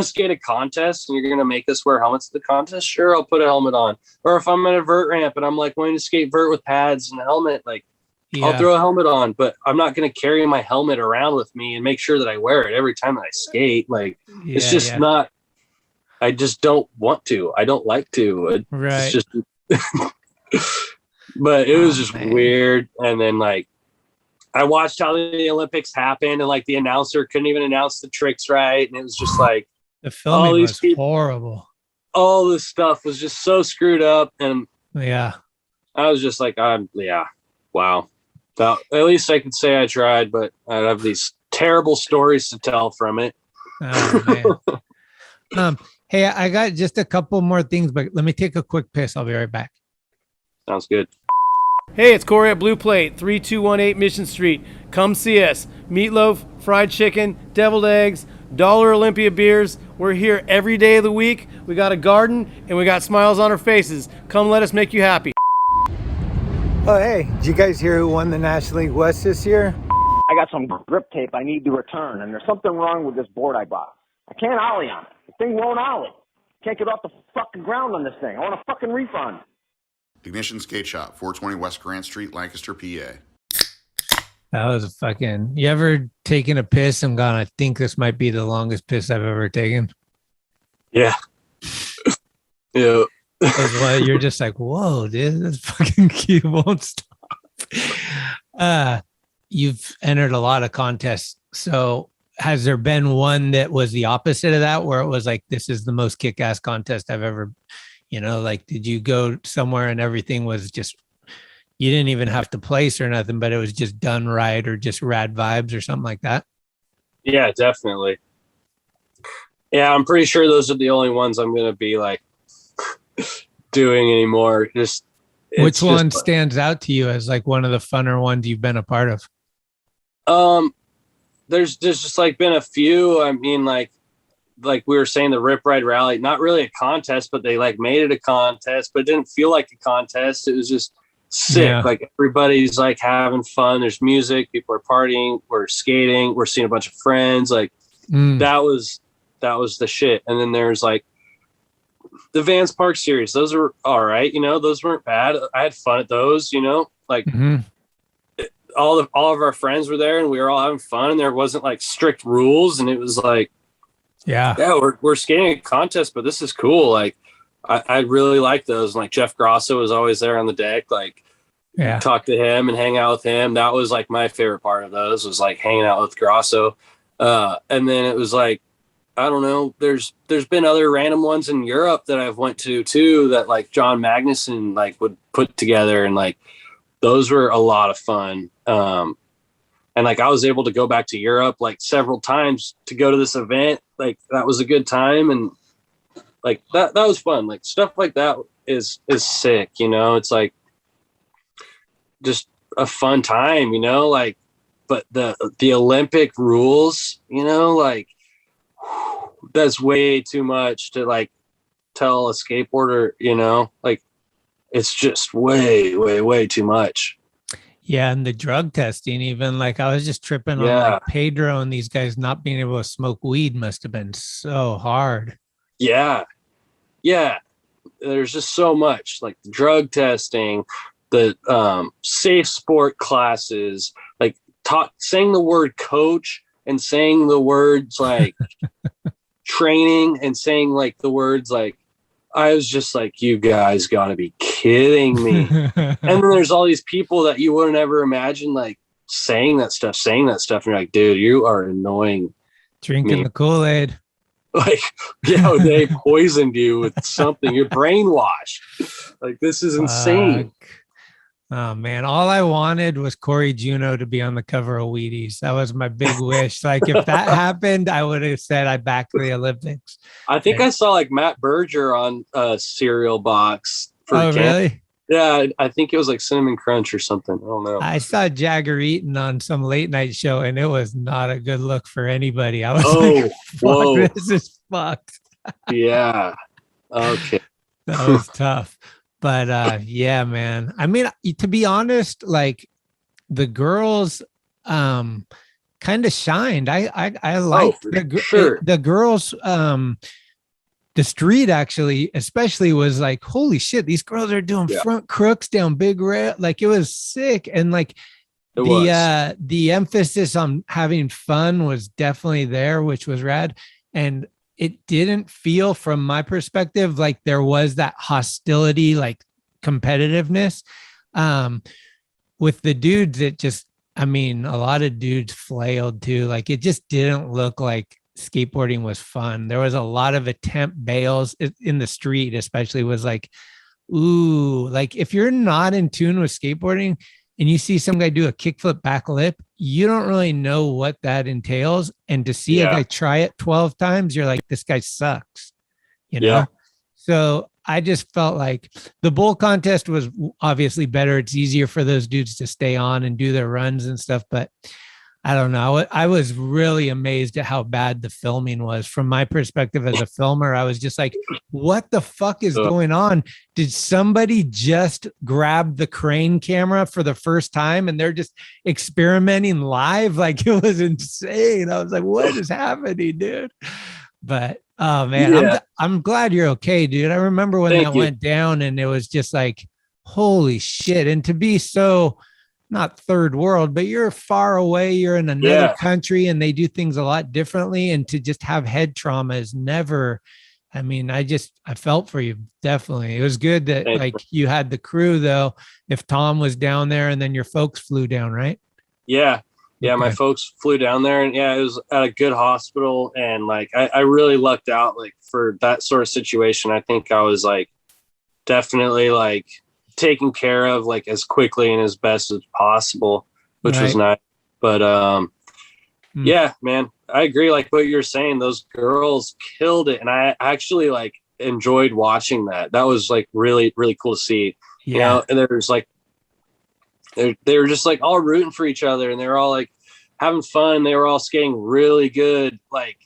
to skate a contest, and you're gonna make us wear helmets at the contest, sure, I'll put a helmet on. Or if I'm at a vert ramp and I'm like wanting to skate vert with pads and a helmet, like, I'll throw a helmet on, but I'm not going to carry my helmet around with me and make sure that I wear it every time that I skate. Like, it's just not, I just don't want to. I don't like to. Right. It's just, but it was just weird. And then like, I watched how the Olympics happened, and like the announcer couldn't even announce the tricks right. And it was just like, the filming was horrible. All this stuff was just so screwed up. And I was just like, wow. At least I could say I tried, but I have these terrible stories to tell from it. Oh, man. Hey, I got just a couple more things, but let me take a quick piss. I'll be right back. Sounds good. Hey, it's Corey at Blue Plate, 3218 Mission Street. Come see us. Meatloaf, fried chicken, deviled eggs, Dollar Olympia beers. We're here every day of the week. We got a garden, and we got smiles on our faces. Come let us make you happy. Oh, hey, did you guys hear who won the National League West this year? I got some grip tape I need to return, and there's something wrong with this board I bought. I can't ollie on it. The thing won't ollie. Can't get off the fucking ground on this thing. I want a fucking refund. Ignition Skate Shop, 420 West Grant Street, Lancaster, PA. That was a fucking... You ever taken a piss and gone, I think this might be the longest piss I've ever taken? Yeah. Yeah. Well, you're just like, whoa, dude, this fucking key won't stop. You've entered a lot of contests. So has there been one that was the opposite of that, where it was like, this is the most kick-ass contest I've ever, you know, like, did you go somewhere and everything was just, you didn't even have to place or nothing, but it was just done right, or just rad vibes or something like that? Yeah, definitely. Yeah, I'm pretty sure those are the only ones I'm going to be like doing anymore. Which one stands out to you as like one of the funner ones you've been a part of? There's just like been a few. I mean, like we were saying, the Rip Ride Rally, not really a contest, but they like made it a contest, but it didn't feel like a contest. It was just sick. Yeah. Like, everybody's like having fun. There's music, people are partying, we're skating, we're seeing a bunch of friends. Like that was the shit. And then there's like the Vans Park series. Those are all right. You know, those weren't bad. I had fun at those, you know, like all of our friends were there and we were all having fun, and there wasn't like strict rules. And it was like, yeah, we're skating a contest, but this is cool. Like, I really like those. Like, Jeff Grosso was always there on the deck. Like, talk to him and hang out with him. That was like my favorite part of those, was like hanging out with Grosso. And then it was like, I don't know, there's been other random ones in Europe that I've went to too, that like John Magnuson like would put together, and like those were a lot of fun. And like I was able to go back to Europe like several times to go to this event. Like, that was a good time, and like that was fun. Like, stuff like that is sick, you know. It's like just a fun time, you know, like, but the Olympic rules, you know, like that's way too much to like tell a skateboarder, you know, like it's just way too much. Yeah, and the drug testing, even like I was just tripping on like Pedro and these guys not being able to smoke weed must have been so hard. Yeah. There's just so much like the drug testing, the safe sport classes, like saying the word coach and saying the words like training and saying like the words like, I was just like, you guys gotta be kidding me. And then there's all these people that you wouldn't ever imagine like saying that stuff. And you're like, dude, you are annoying. Drinking the Kool-Aid. Like, yeah, they poisoned you with something. You're brainwashed. Like, this is insane. Oh man, all I wanted was Corey Juno to be on the cover of Wheaties. That was my big wish. Like if that happened, I would have said I backed the Olympics. I think I saw like Matt Berger on a cereal box. Really? Yeah, I think it was like Cinnamon Crunch or something. I don't know. I saw Jagger Eaton on some late night show, and it was not a good look for anybody. I was like, whoa, this is fucked. Yeah. Okay. That was tough. But yeah, man. I mean, to be honest, like the girls kind of shined. I liked the girls. The street actually, especially, was like, holy shit, these girls are doing front crooks down Big Rail. Like it was sick. And like the emphasis on having fun was definitely there, which was rad. And it didn't feel, from my perspective, like there was that hostility, like competitiveness. With the dudes, it just, I mean, a lot of dudes flailed too. Like it just didn't look like skateboarding was fun. There was a lot of attempt bails in the street, especially, was like, ooh, like if you're not in tune with skateboarding and you see some guy do a kickflip backlip, you don't really know what that entails. And to see a guy try it 12 times, you're like, this guy sucks, you know? So I just felt like the bowl contest was obviously better. It's easier for those dudes to stay on and do their runs and stuff. But I don't know. I was really amazed at how bad the filming was. From my perspective as a filmer, I was just like, what the fuck is going on? Did somebody just grab the crane camera for the first time and they're just experimenting live? Like it was insane. I was like, what is happening, dude? But oh man, I'm glad you're okay, dude. I remember when that went down and it was just like, holy shit. And to be so, not third world, but you're far away, you're in another country and they do things a lot differently. And to just have head trauma is never, I mean, I felt for you. Definitely. It was good that like you had the crew though, if Tom was down there and then your folks flew down, right? Yeah. Yeah. Okay. My folks flew down there and it was at a good hospital. And like, I really lucked out like for that sort of situation. I think I was like, definitely like taken care of like as quickly and as best as possible, which was nice. But yeah, man, I agree. Like what you're saying, those girls killed it. And I actually like enjoyed watching that. That was like really, really cool to see, you know, and there's like, they were just like all rooting for each other and they were all like having fun. They were all skating really good. Like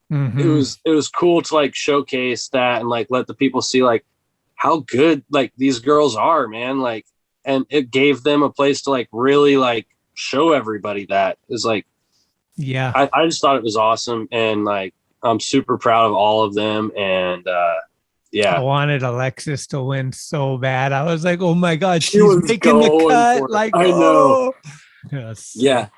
it was cool to like showcase that and like let the people see like how good like these girls are, man. Like, and it gave them a place to like really like show everybody that is like, I just thought it was awesome. And like, I'm super proud of all of them. And I wanted Alexis to win so bad. I was like, oh my God, she's making the cut. Like, I know. Yes. Yeah.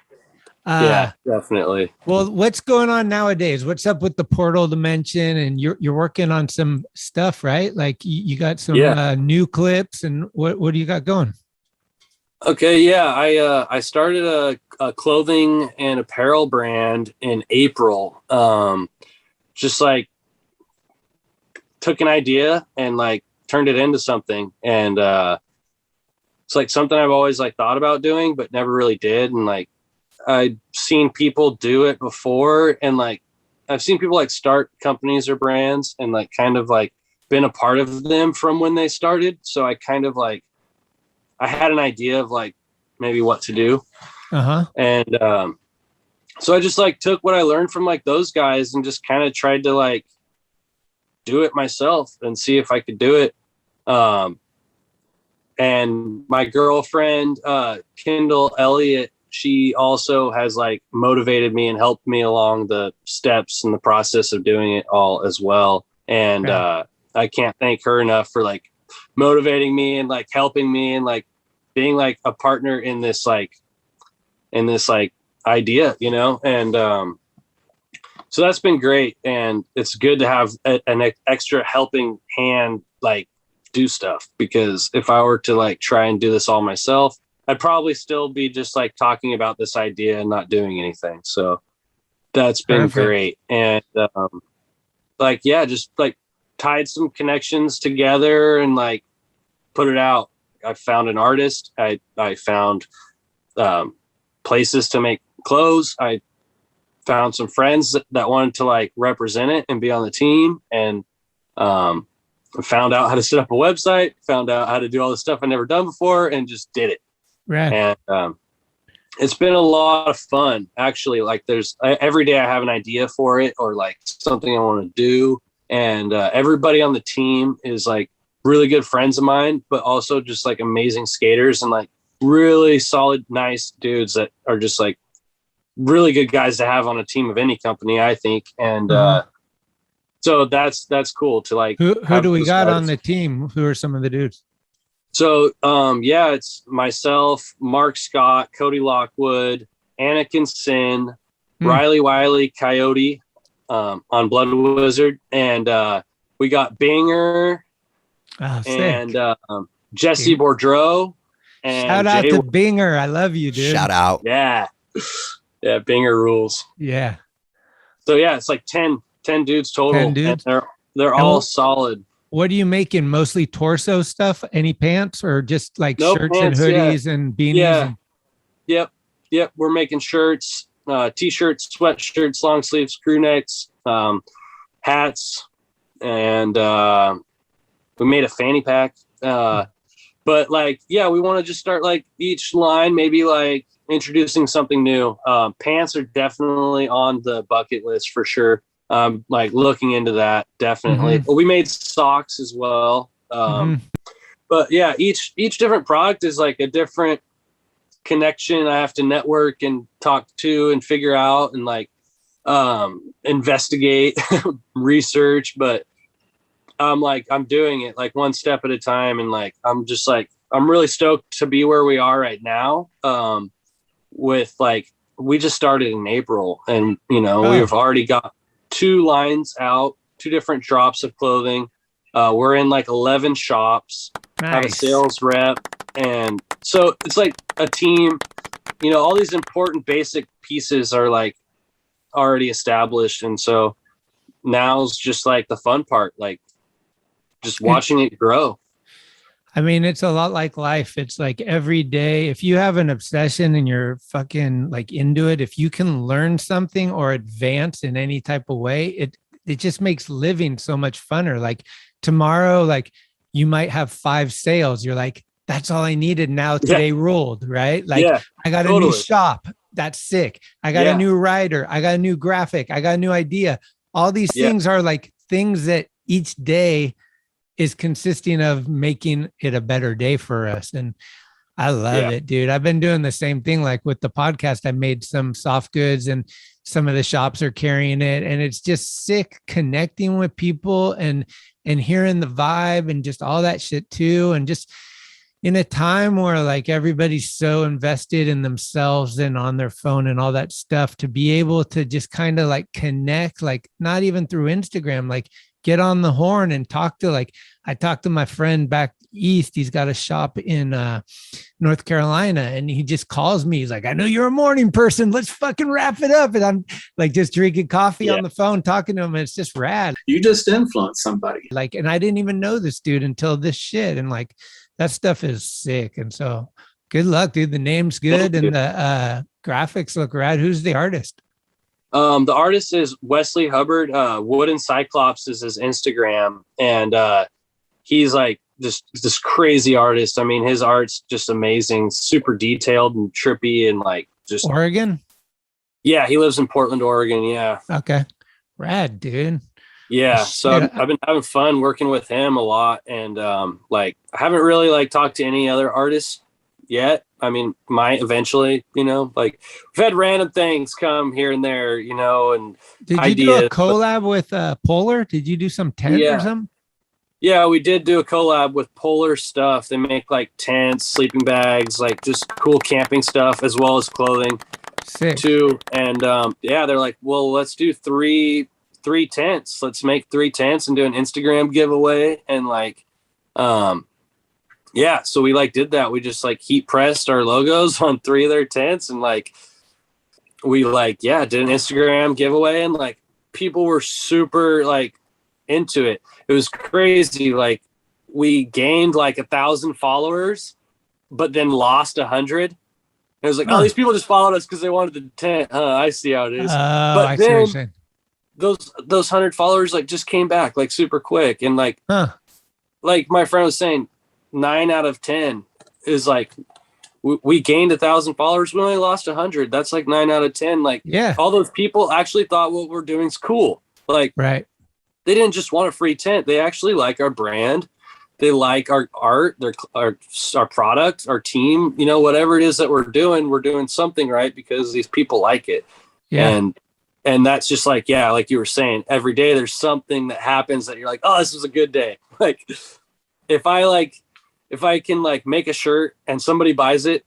Yeah, definitely. Well, what's going on nowadays? What's up with the portal dimension? And you're working on some stuff, right? Like you got some new clips, and what do you got going? Okay, yeah, I started a clothing and apparel brand in April. Just like took an idea and like turned it into something, and it's like something I've always like thought about doing, but never really did, and like. I'd seen people do it before and like I've seen people like start companies or brands and like kind of like been a part of them from when they started. So I kind of like, I had an idea of like maybe what to do. And so I just like took what I learned from like those guys and just kind of tried to like do it myself and see if I could do it. And my girlfriend, Kendall Elliott, she also has like motivated me and helped me along the steps and the process of doing it all as well. And I can't thank her enough for like motivating me and like helping me and like being like a partner in this idea, you know? And so that's been great. And it's good to have an extra helping hand, like do stuff, because if I were to like try and do this all myself, I'd probably still be just like talking about this idea and not doing anything. So that's been great. And like, yeah, just like tied some connections together and like put it out. I found an artist. I found places to make clothes. I found some friends that wanted to like represent it and be on the team, and found out how to set up a website, found out how to do all the stuff I never done before, and just did it. Right. And it's been a lot of fun, actually. Like every day I have an idea for it or like something I want to do. And everybody on the team is like really good friends of mine, but also just like amazing skaters and like really solid, nice dudes that are just like really good guys to have on a team of any company, I think. And so that's cool to like. Who do we got on the team? Who are some of the dudes? So, yeah, it's myself, Mark Scott, Cody Lockwood, Anakin Sin, Riley Wiley, Coyote, on Blood Wizard. And, we got Binger and, Jesse Bourdreau. And shout out to Binger. I love you, dude. Shout out. Yeah. Yeah. Binger rules. Yeah. So yeah, it's like 10 dudes total. 10 dudes. And they're all solid. What are you making? Mostly torso stuff? Any pants or just like shirts pants, and hoodies and beanies? Yeah. Yep. We're making shirts, t-shirts, sweatshirts, long sleeves, crew necks, hats, and we made a fanny pack. But like, yeah, we want to just start like each line, maybe like introducing something new. Pants are definitely on the bucket list for sure. Like looking into that, definitely. We made socks as well. But yeah, each different product is like a different connection I have to network and talk to and figure out and like investigate, research. But I'm doing it like one step at a time, and like I'm really stoked to be where we are right now. With like, we just started in April, and you know, we've already got 2 lines out, 2 different drops of clothing. We're in like 11 shops, have a sales rep. And so it's like a team, you know, all these important basic pieces are like already established. And so now's just like the fun part, like just watching it grow. I mean, it's a lot like life. It's like every day, if you have an obsession and you're fucking like into it, if you can learn something or advance in any type of way, it just makes living so much funner. Like tomorrow, like you might have 5 sales. You're like, that's all I needed. Now today ruled, right? Like I got a new shop. That's sick. I got a new writer. I got a new graphic. I got a new idea. All these things are like things that each day is consisting of making it a better day for us. And I love it, dude. I've been doing the same thing. Like with the podcast, I made some soft goods and some of the shops are carrying it. And it's just sick connecting with people and hearing the vibe and just all that shit too. And just in a time where like everybody's so invested in themselves and on their phone and all that stuff, to be able to just kind of like connect, like not even through Instagram, like get on the horn and talk to, like, I talked to my friend back east. He's got a shop in North Carolina, and he just calls me. He's like, I know you're a morning person. Let's fucking wrap it up. And I'm like just drinking coffee on the phone, talking to him. And it's just rad. You just influenced somebody. Like, and I didn't even know this dude until this shit. And like, that stuff is sick. And so good luck, dude. The name's good and the graphics look rad. Who's the artist? The artist is Wesley Hubbard. Wooden Cyclops is his Instagram, and he's like just this crazy artist. I mean, his art's just amazing, super detailed and trippy, and like just Oregon. Yeah, he lives in Portland, Oregon. Yeah. Okay. Rad, dude. Yeah. So I've been having fun working with him a lot, and like I haven't really like talked to any other artists yet. I mean, might eventually, you know, like we've had random things come here and there, you know, and did you do a collab with Polar? Did you do some tent or something? Yeah, we did do a collab with Polar Stuff. They make like tents, sleeping bags, like just cool camping stuff, as well as clothing. Sick. Too. And yeah, they're like, well, let's do three tents. Let's make 3 tents and do an Instagram giveaway. And like, yeah, so we like did that. We just like heat pressed our logos on 3 of their tents, and like we like, yeah, did an Instagram giveaway, and like people were super like into it. It was crazy. Like we gained like 1,000 followers, but then lost 100. It was like, oh, these people just followed us because they wanted the tent. I see how it is. But then those 100 followers like just came back like super quick, and like like my friend was saying, 9 out of 10 is like we gained 1,000 followers. We only lost 100. That's like 9 out of 10. Like, yeah, all those people actually thought what we're doing is cool. Like, right. They didn't just want a free tent. They actually like our brand. They like our art, our product, our team, you know, whatever it is that we're doing something right because these people like it. Yeah. And that's just like, yeah, like you were saying, every day there's something that happens that you're like, oh, this was a good day. Like if I can like make a shirt and somebody buys it,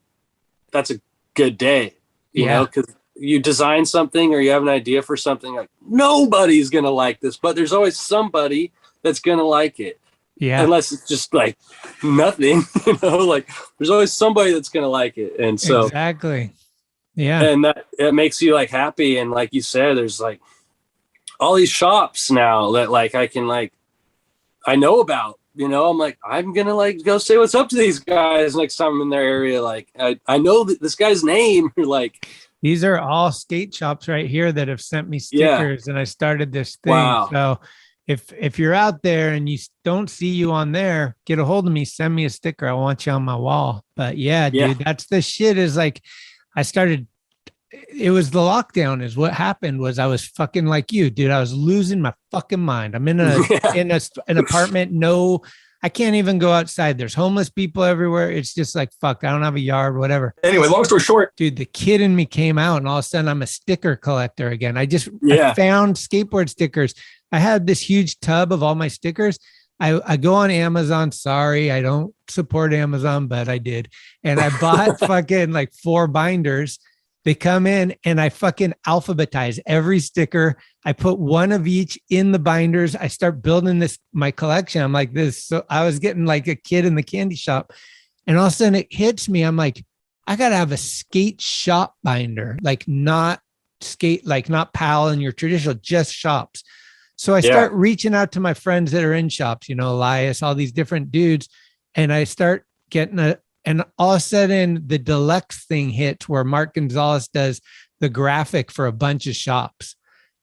that's a good day, you know, because you design something or you have an idea for something, like nobody's going to like this, but there's always somebody that's going to like it. Yeah. Unless it's just like nothing, you know, like there's always somebody that's going to like it. And so exactly. Yeah. And that it makes you like happy. And like you said, there's like all these shops now that like I can like, I know about, you know, I'm like, I'm going to like go say what's up to these guys next time I'm in their area. Like I know this guy's name. Like, these are all skate shops right here that have sent me stickers, and I started this thing. Wow. So if you're out there and you don't see you on there, get a hold of me, send me a sticker. I want you on my wall. But yeah, dude, that's the shit. Is like, it was the lockdown is what happened. Was I was fucking like you, dude. I was losing my fucking mind. I'm in an apartment. No, I can't even go outside. There's homeless people everywhere. It's just like, fuck, I don't have a yard, whatever. Anyway, long story short, dude, the kid in me came out, and all of a sudden I'm a sticker collector again. I found skateboard stickers. I had this huge tub of all my stickers. I go on Amazon. Sorry, I don't support Amazon, but I did. And I bought fucking like 4 binders. They come in, and I fucking alphabetize every sticker. I put one of each in the binders. I start building my collection. I'm like this. So I was getting like a kid in the candy shop, and all of a sudden it hits me. I'm like, I got to have a skate shop binder, like not PAL and your traditional, just shops. So I start reaching out to my friends that are in shops, you know, Elias, all these different dudes. And I start getting and all of a sudden the deluxe thing hits where Mark Gonzalez does the graphic for a bunch of shops.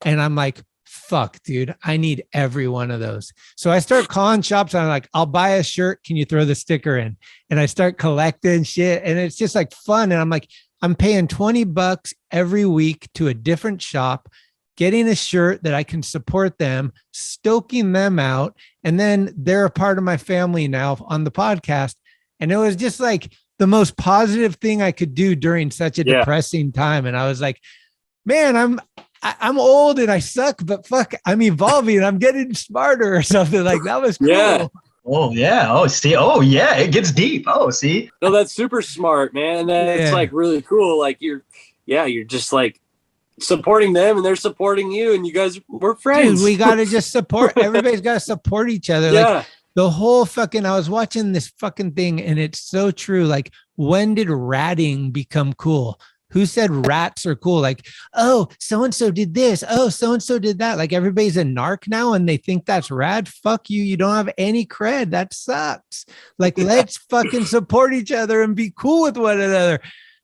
And I'm like, fuck, dude, I need every one of those. So I start calling shops. And I'm like, I'll buy a shirt. Can you throw the sticker in? And I start collecting shit. And it's just like fun. And I'm like, I'm paying $20 every week to a different shop, getting a shirt that I can support them, stoking them out. And then they're a part of my family now on the podcast. And it was just like the most positive thing I could do during such a depressing time. And I was like, man, I'm old and I suck, but fuck, I'm evolving. I'm getting smarter or something. Like that was cool. Yeah. Oh yeah. Oh, see. Oh yeah. It gets deep. Oh, see. No, that's super smart, man. And that's like really cool. Like you're just like supporting them and they're supporting you, and you guys were friends. Dude, we got to just support. Everybody's got to support each other. Yeah. Like the whole fucking, I was watching this fucking thing, and it's so true. Like, when did ratting become cool? Who said rats are cool? Like, oh, so-and-so did this. Oh, so-and-so did that. Like everybody's a narc now and they think that's rad. Fuck you. You don't have any cred. That sucks. Like, let's fucking support each other and be cool with one another.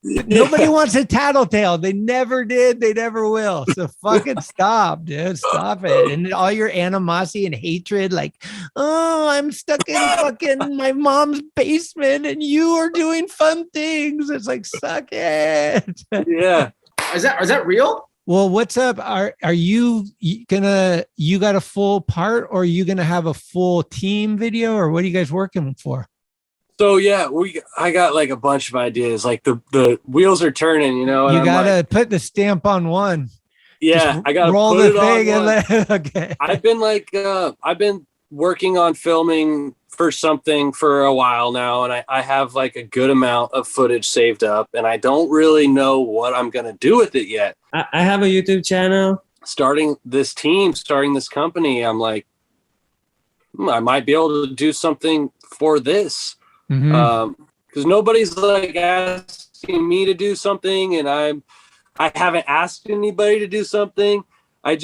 Nobody wants a tattletale. They never did. They never will. So fucking stop, dude. Stop it. And all your animosity and hatred, like, oh, I'm stuck in fucking my mom's basement and you are doing fun things. It's like, suck it. Yeah. Is that real? Well, what's up? Are you gonna, you got a full part, or are you gonna have a full team video, or what are you guys working for? So yeah, I got like a bunch of ideas. Like the wheels are turning, you know. And You gotta put the stamp on one. Yeah, I gotta roll put the it thing on and one. okay. I've been working on filming for something for a while now, and I have like a good amount of footage saved up, and I don't really know what I'm gonna do with it yet. I have a YouTube channel. Starting this company, I'm like, I might be able to do something for this. Because nobody's like asking me to do something, and I haven't asked anybody to do something. I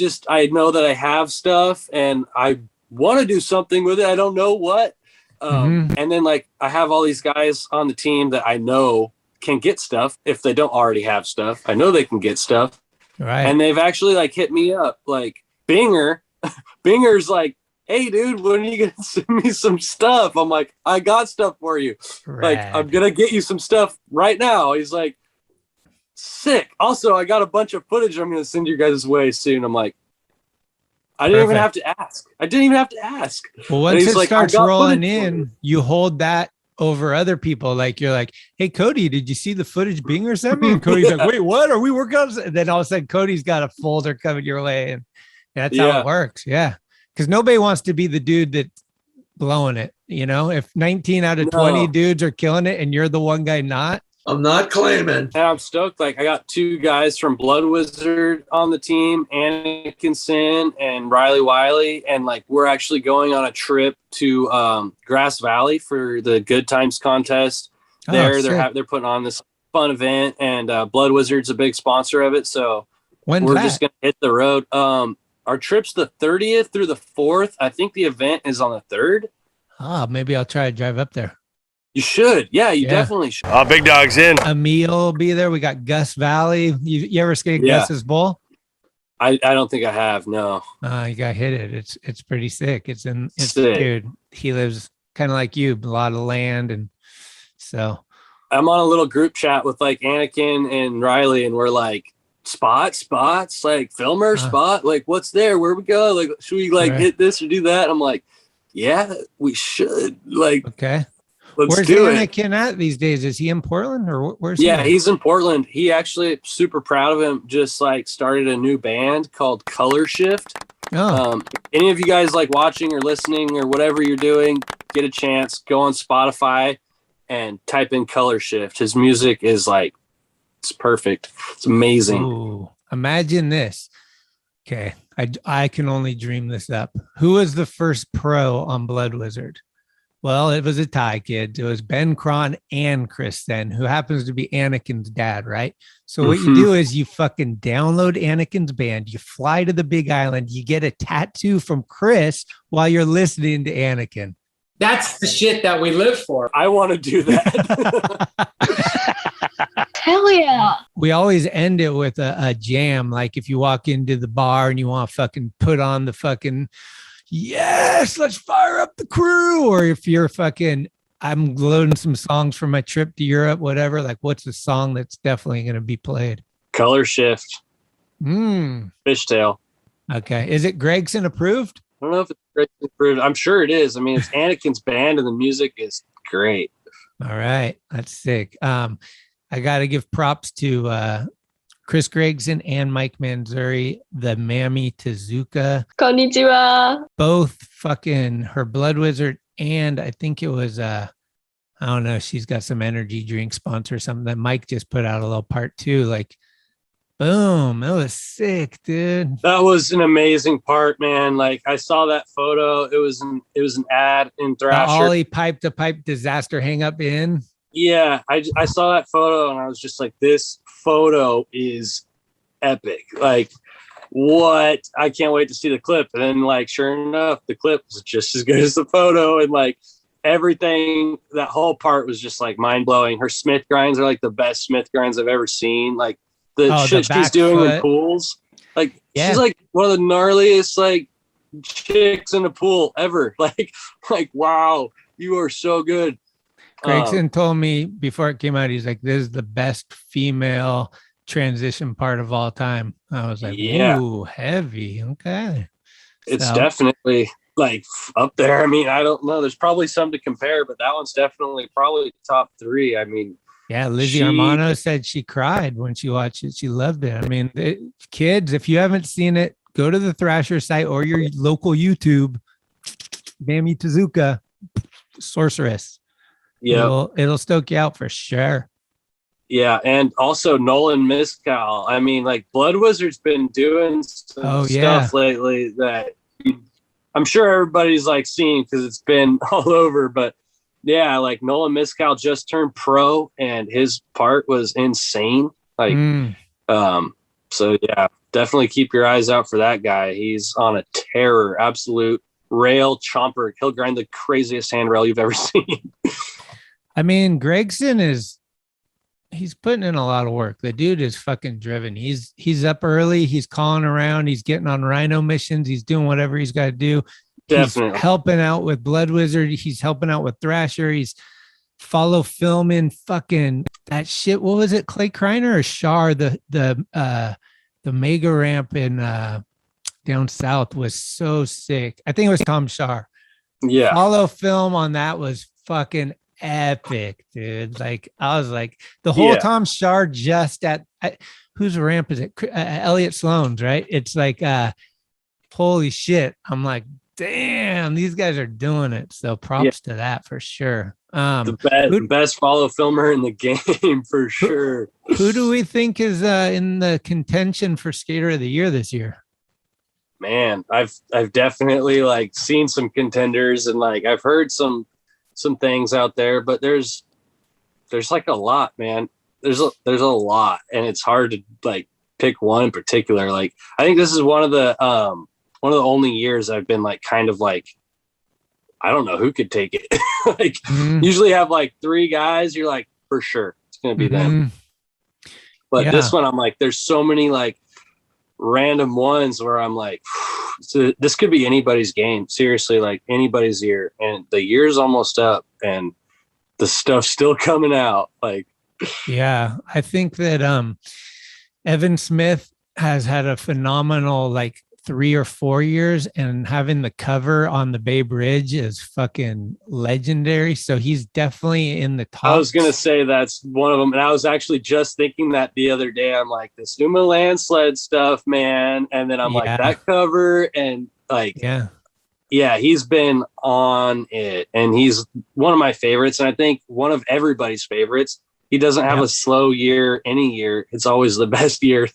know that I have stuff and I want to do something with it. I don't know what. And then like I have all these guys on the team that I know can get stuff if they don't already have stuff. I know they can get stuff. Right. And they've actually like hit me up, like Binger's like, hey dude, when are you gonna send me some stuff? I'm like, I got stuff for you. Rad. Like, I'm gonna get you some stuff right now. He's like, sick. Also, I got a bunch of footage I'm gonna send you guys way soon. I'm like, I didn't even have to ask. Well, once it starts rolling in, you hold that over other people. Like you're like, hey Cody, did you see the footage Binger sent me? And Cody's like, wait, what? Are we working on? And then all of a sudden Cody's got a folder coming your way, and that's how it works. Yeah. Because nobody wants to be the dude that's blowing it. You know, if 19 out of 20 dudes are killing it and you're the one guy not. I'm not claiming. And I'm stoked. Like I got 2 guys from Blood Wizard on the team, Anakin Sin and Riley Wiley. And like, we're actually going on a trip to Grass Valley for the Good Times contest. They're putting on this fun event, and Blood Wizard's a big sponsor of it. So we're just going to hit the road. Our trip's the 30th through the 4th. I think the event is on the 3rd. Oh, maybe I'll try to drive up there. You should. Yeah, you definitely should. Big dog's in. Emil will be there. We got Gus Valley. You ever skate Gus's Bowl? I don't think I have. No. You got hit it. It's pretty sick. It's sick. Dude, he lives kind of like you, a lot of land. And so I'm on a little group chat with like Anakin and Riley, and we're like, spots, like filmer spot, like what's there? Where we go? Like, should we like hit this or do that? I'm like, yeah, we should. Like, okay. Where's Anakin at these days? Is he in Portland or where's he? Yeah, he's in Portland. He actually, super proud of him, just like started a new band called Color Shift. Any of you guys like watching or listening or whatever you're doing, get a chance, go on Spotify and type in Color Shift. His music is like, it's perfect. It's amazing. Ooh, imagine this. Okay. I can only dream this up. Who was the first pro on Blood Wizard? Well, it was a Thai kid. It was Ben Cron and Chris then, who happens to be Anakin's dad, right? So what you do is you fucking download Anakin's band, you fly to the Big Island, you get a tattoo from Chris while you're listening to Anakin. That's the shit that we live for. I want to do that. Hell yeah. We always end it with a jam. Like if you walk into the bar and you want to fucking put on the fucking, yes, let's fire up the crew. Or if you're fucking, I'm loading some songs for my trip to Europe, whatever. Like what's the song that's definitely going to be played? Color Shift. Fishtail. Okay. Is it Gregson approved? I don't know if it's Gregson approved. I'm sure it is. I mean, it's Anakin's band and the music is great. All right. That's sick. I got to give props to Chris Gregson and Mike Manzuri, the Mammy Tezuka. Konnichiwa. Both fucking her Blood Wizard. And I think it was, I don't know, she's got some energy drink sponsor or something that Mike just put out a little part too. Like, boom. That was sick, dude. That was an amazing part, man. Like I saw that photo. It was an ad in Thrasher. The Ollie pipe to pipe disaster hang up in. Yeah, I saw that photo and I was just like, this photo is epic. Like, what? I can't wait to see the clip. And then, like, sure enough, the clip was just as good as the photo. And like, everything, that whole part was just like mind blowing. Her Smith grinds are like the best Smith grinds I've ever seen. Like the shit she's doing in pools. Like she's like one of the gnarliest like chicks in the pool ever. Like wow, you are so good. Gregson told me before it came out, he's like, this is the best female transition part of all time. I was like, ooh, heavy. Okay. It's definitely like up there. I mean, I don't know. There's probably some to compare, but that one's definitely probably top 3. I mean, yeah, Lizzie Armano said she cried when she watched it. She loved it. I mean, kids, if you haven't seen it, go to the Thrasher site or your local YouTube. Mammy Tezuka, Sorceress. Yeah, it'll stoke you out for sure. Yeah, and also Nolan Mescal. I mean, like Blood Wizard's been doing some stuff lately that I'm sure everybody's like seeing because it's been all over. But yeah, like Nolan Mescal just turned pro, and his part was insane. Like, so yeah, definitely keep your eyes out for that guy. He's on a terror, absolute rail chomper. He'll grind the craziest handrail you've ever seen. I mean, Gregson he's putting in a lot of work. The dude is fucking driven. He's up early. He's calling around. He's getting on rhino missions. He's doing whatever he's got to do. Definitely. He's helping out with Blood Wizard. He's helping out with Thrasher. He's follow filming fucking that shit. What was it? Clay Kreiner or Shar? The mega ramp in down south was so sick. I think it was Tom Shar. Yeah. Follow film on that was fucking epic, dude. Like I was like the whole Tom Shar just at whose ramp is it? Elliot Sloan's, right? It's like holy shit. I'm like, damn, these guys are doing it. So props to that for sure. The best follow filmer in the game for sure. Who do we think is in the contention for Skater of the Year this year? Man, I've definitely like seen some contenders and like I've heard some things out there, but there's like a lot, man. There's a lot, and it's hard to like pick one in particular. Like I think this is one of the only years I've been like kind of like I don't know who could take it. Like usually have like 3 guys, you're like for sure it's gonna be them. But this one I'm like there's so many like random ones where I'm like so this could be anybody's game, seriously, like anybody's year, and the year's almost up and the stuff's still coming out. Like I think that Evan Smith has had a phenomenal like 3 or 4 years, and having the cover on the Bay Bridge is fucking legendary. So he's definitely in the top. I was gonna say that's one of them, and I was actually just thinking that the other day. I'm like this Numa landslide stuff, man, and then I'm like that cover, and like he's been on it, and he's one of my favorites, and I think one of everybody's favorites. He doesn't have a slow year any year. It's always the best year.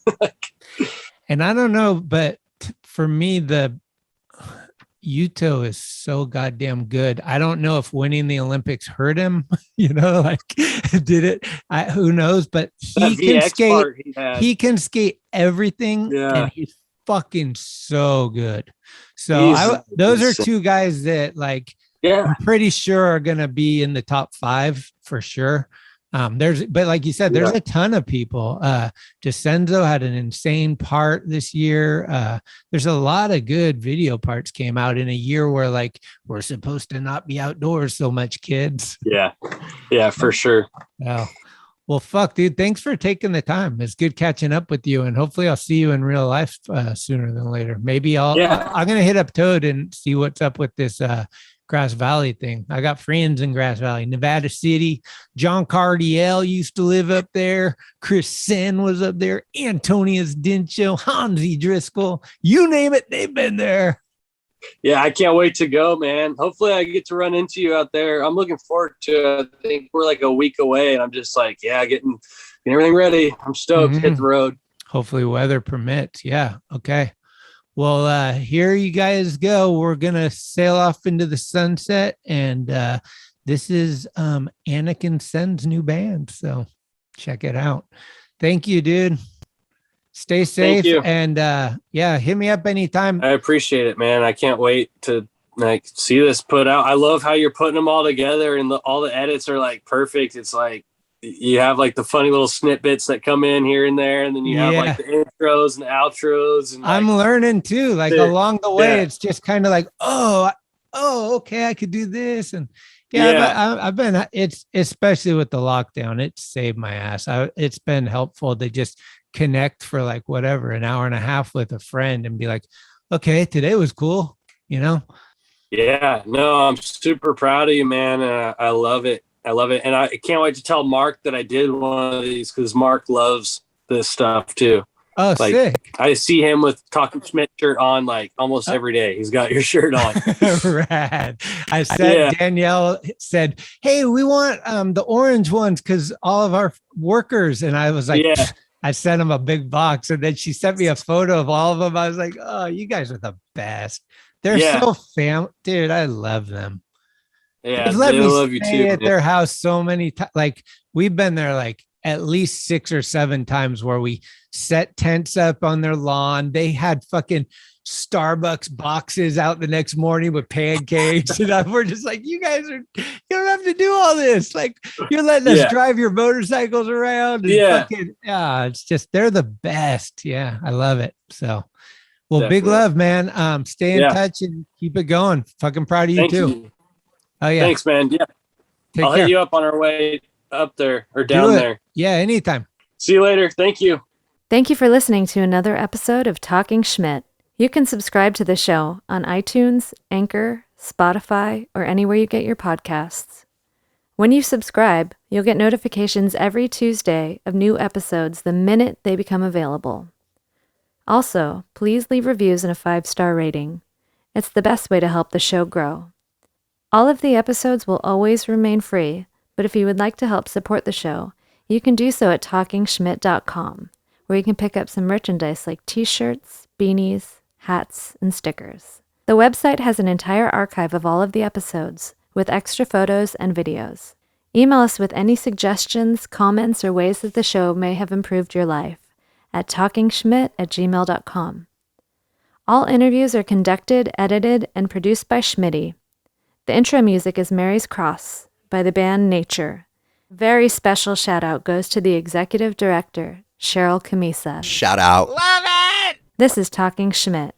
And I don't know, but for me, the Yuto is so goddamn good. I don't know if winning the Olympics hurt him, like did it? Who knows? But he can skate. He can skate everything, and he's fucking so good. So those are 2 guys that like I'm pretty sure are gonna be in the top 5 for sure. But like you said, there's a ton of people. Desenzo had an insane part this year. There's a lot of good video parts came out in a year where like we're supposed to not be outdoors so much, kids. Yeah, for sure. Yeah. Well, fuck, dude. Thanks for taking the time. It's good catching up with you, and hopefully I'll see you in real life sooner than later. Maybe I'm gonna hit up Toad and see what's up with this Grass Valley thing. I got friends in Grass Valley, Nevada City. John Cardiel used to live up there. Chris Sen was up there. Antonius Dincho, Hansi Driscoll, you name it, they've been there. Yeah, I can't wait to go, man. Hopefully I get to run into you out there. I'm looking forward to it. I think we're like a week away, and I'm just like, getting everything ready. I'm stoked to hit the road. Hopefully weather permits. Yeah. Okay. Well, here you guys go. We're going to sail off into the sunset, and this is Anakin Sen's new band, so check it out. Thank you, dude. Stay safe, and hit me up anytime. I appreciate it, man. I can't wait to like see this put out. I love how you're putting them all together, and all the edits are like perfect. It's like you have like the funny little snippets that come in here and there, and then you have like the intros and outros. And I'm learning too. Like along the way, it's just kind of like, oh, okay, I could do this, and I've been. It's especially with the lockdown, it saved my ass. It's been helpful to just connect for like whatever an hour and a half with a friend and be like, okay, today was cool, you know. Yeah, no, I'm super proud of you, man. I love it. I love it. And I can't wait to tell Mark that I did one of these because Mark loves this stuff too. Oh, like, sick. I see him with Talkin Schmit shirt on like almost every day. He's got your shirt on. Rad. I said, Danielle said, hey, we want the orange ones because all of our workers. And I was like, I sent him a big box. And then she sent me a photo of all of them. I was like, oh, you guys are the best. They're so dude, I love them. Yeah, let they me love you stay too. at their house so many times. Like we've been there like at least 6 or 7 times where we set tents up on their lawn. They had fucking Starbucks boxes out the next morning with pancakes. And we're just like, you guys you don't have to do all this. Like you're letting us drive your motorcycles around. And it's just, they're the best. Yeah. I love it. So, well, Definitely. big love, man. Stay in touch and keep it going. Fucking proud of you too. Oh yeah. Thanks, man. Yeah. I'll hit you up on our way up there or down there. Yeah. Anytime. See you later. Thank you. Thank you for listening to another episode of Talkin Schmit. You can subscribe to the show on iTunes, Anchor, Spotify, or anywhere you get your podcasts. When you subscribe, you'll get notifications every Tuesday of new episodes the minute they become available. Also, please leave reviews and a 5-star rating. It's the best way to help the show grow. All of the episodes will always remain free, but if you would like to help support the show, you can do so at talkingschmit.com, where you can pick up some merchandise like t-shirts, beanies, hats, and stickers. The website has an entire archive of all of the episodes, with extra photos and videos. Email us with any suggestions, comments, or ways that the show may have improved your life at talkingschmit@gmail.com. All interviews are conducted, edited, and produced by Schmitty. The intro music is Mary's Cross by the band Nature. Very special shout out goes to the executive director, Sharal Camisa. Shout out. Love it! This is Talkin Schmit,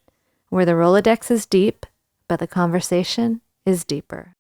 where the Rolodex is deep, but the conversation is deeper.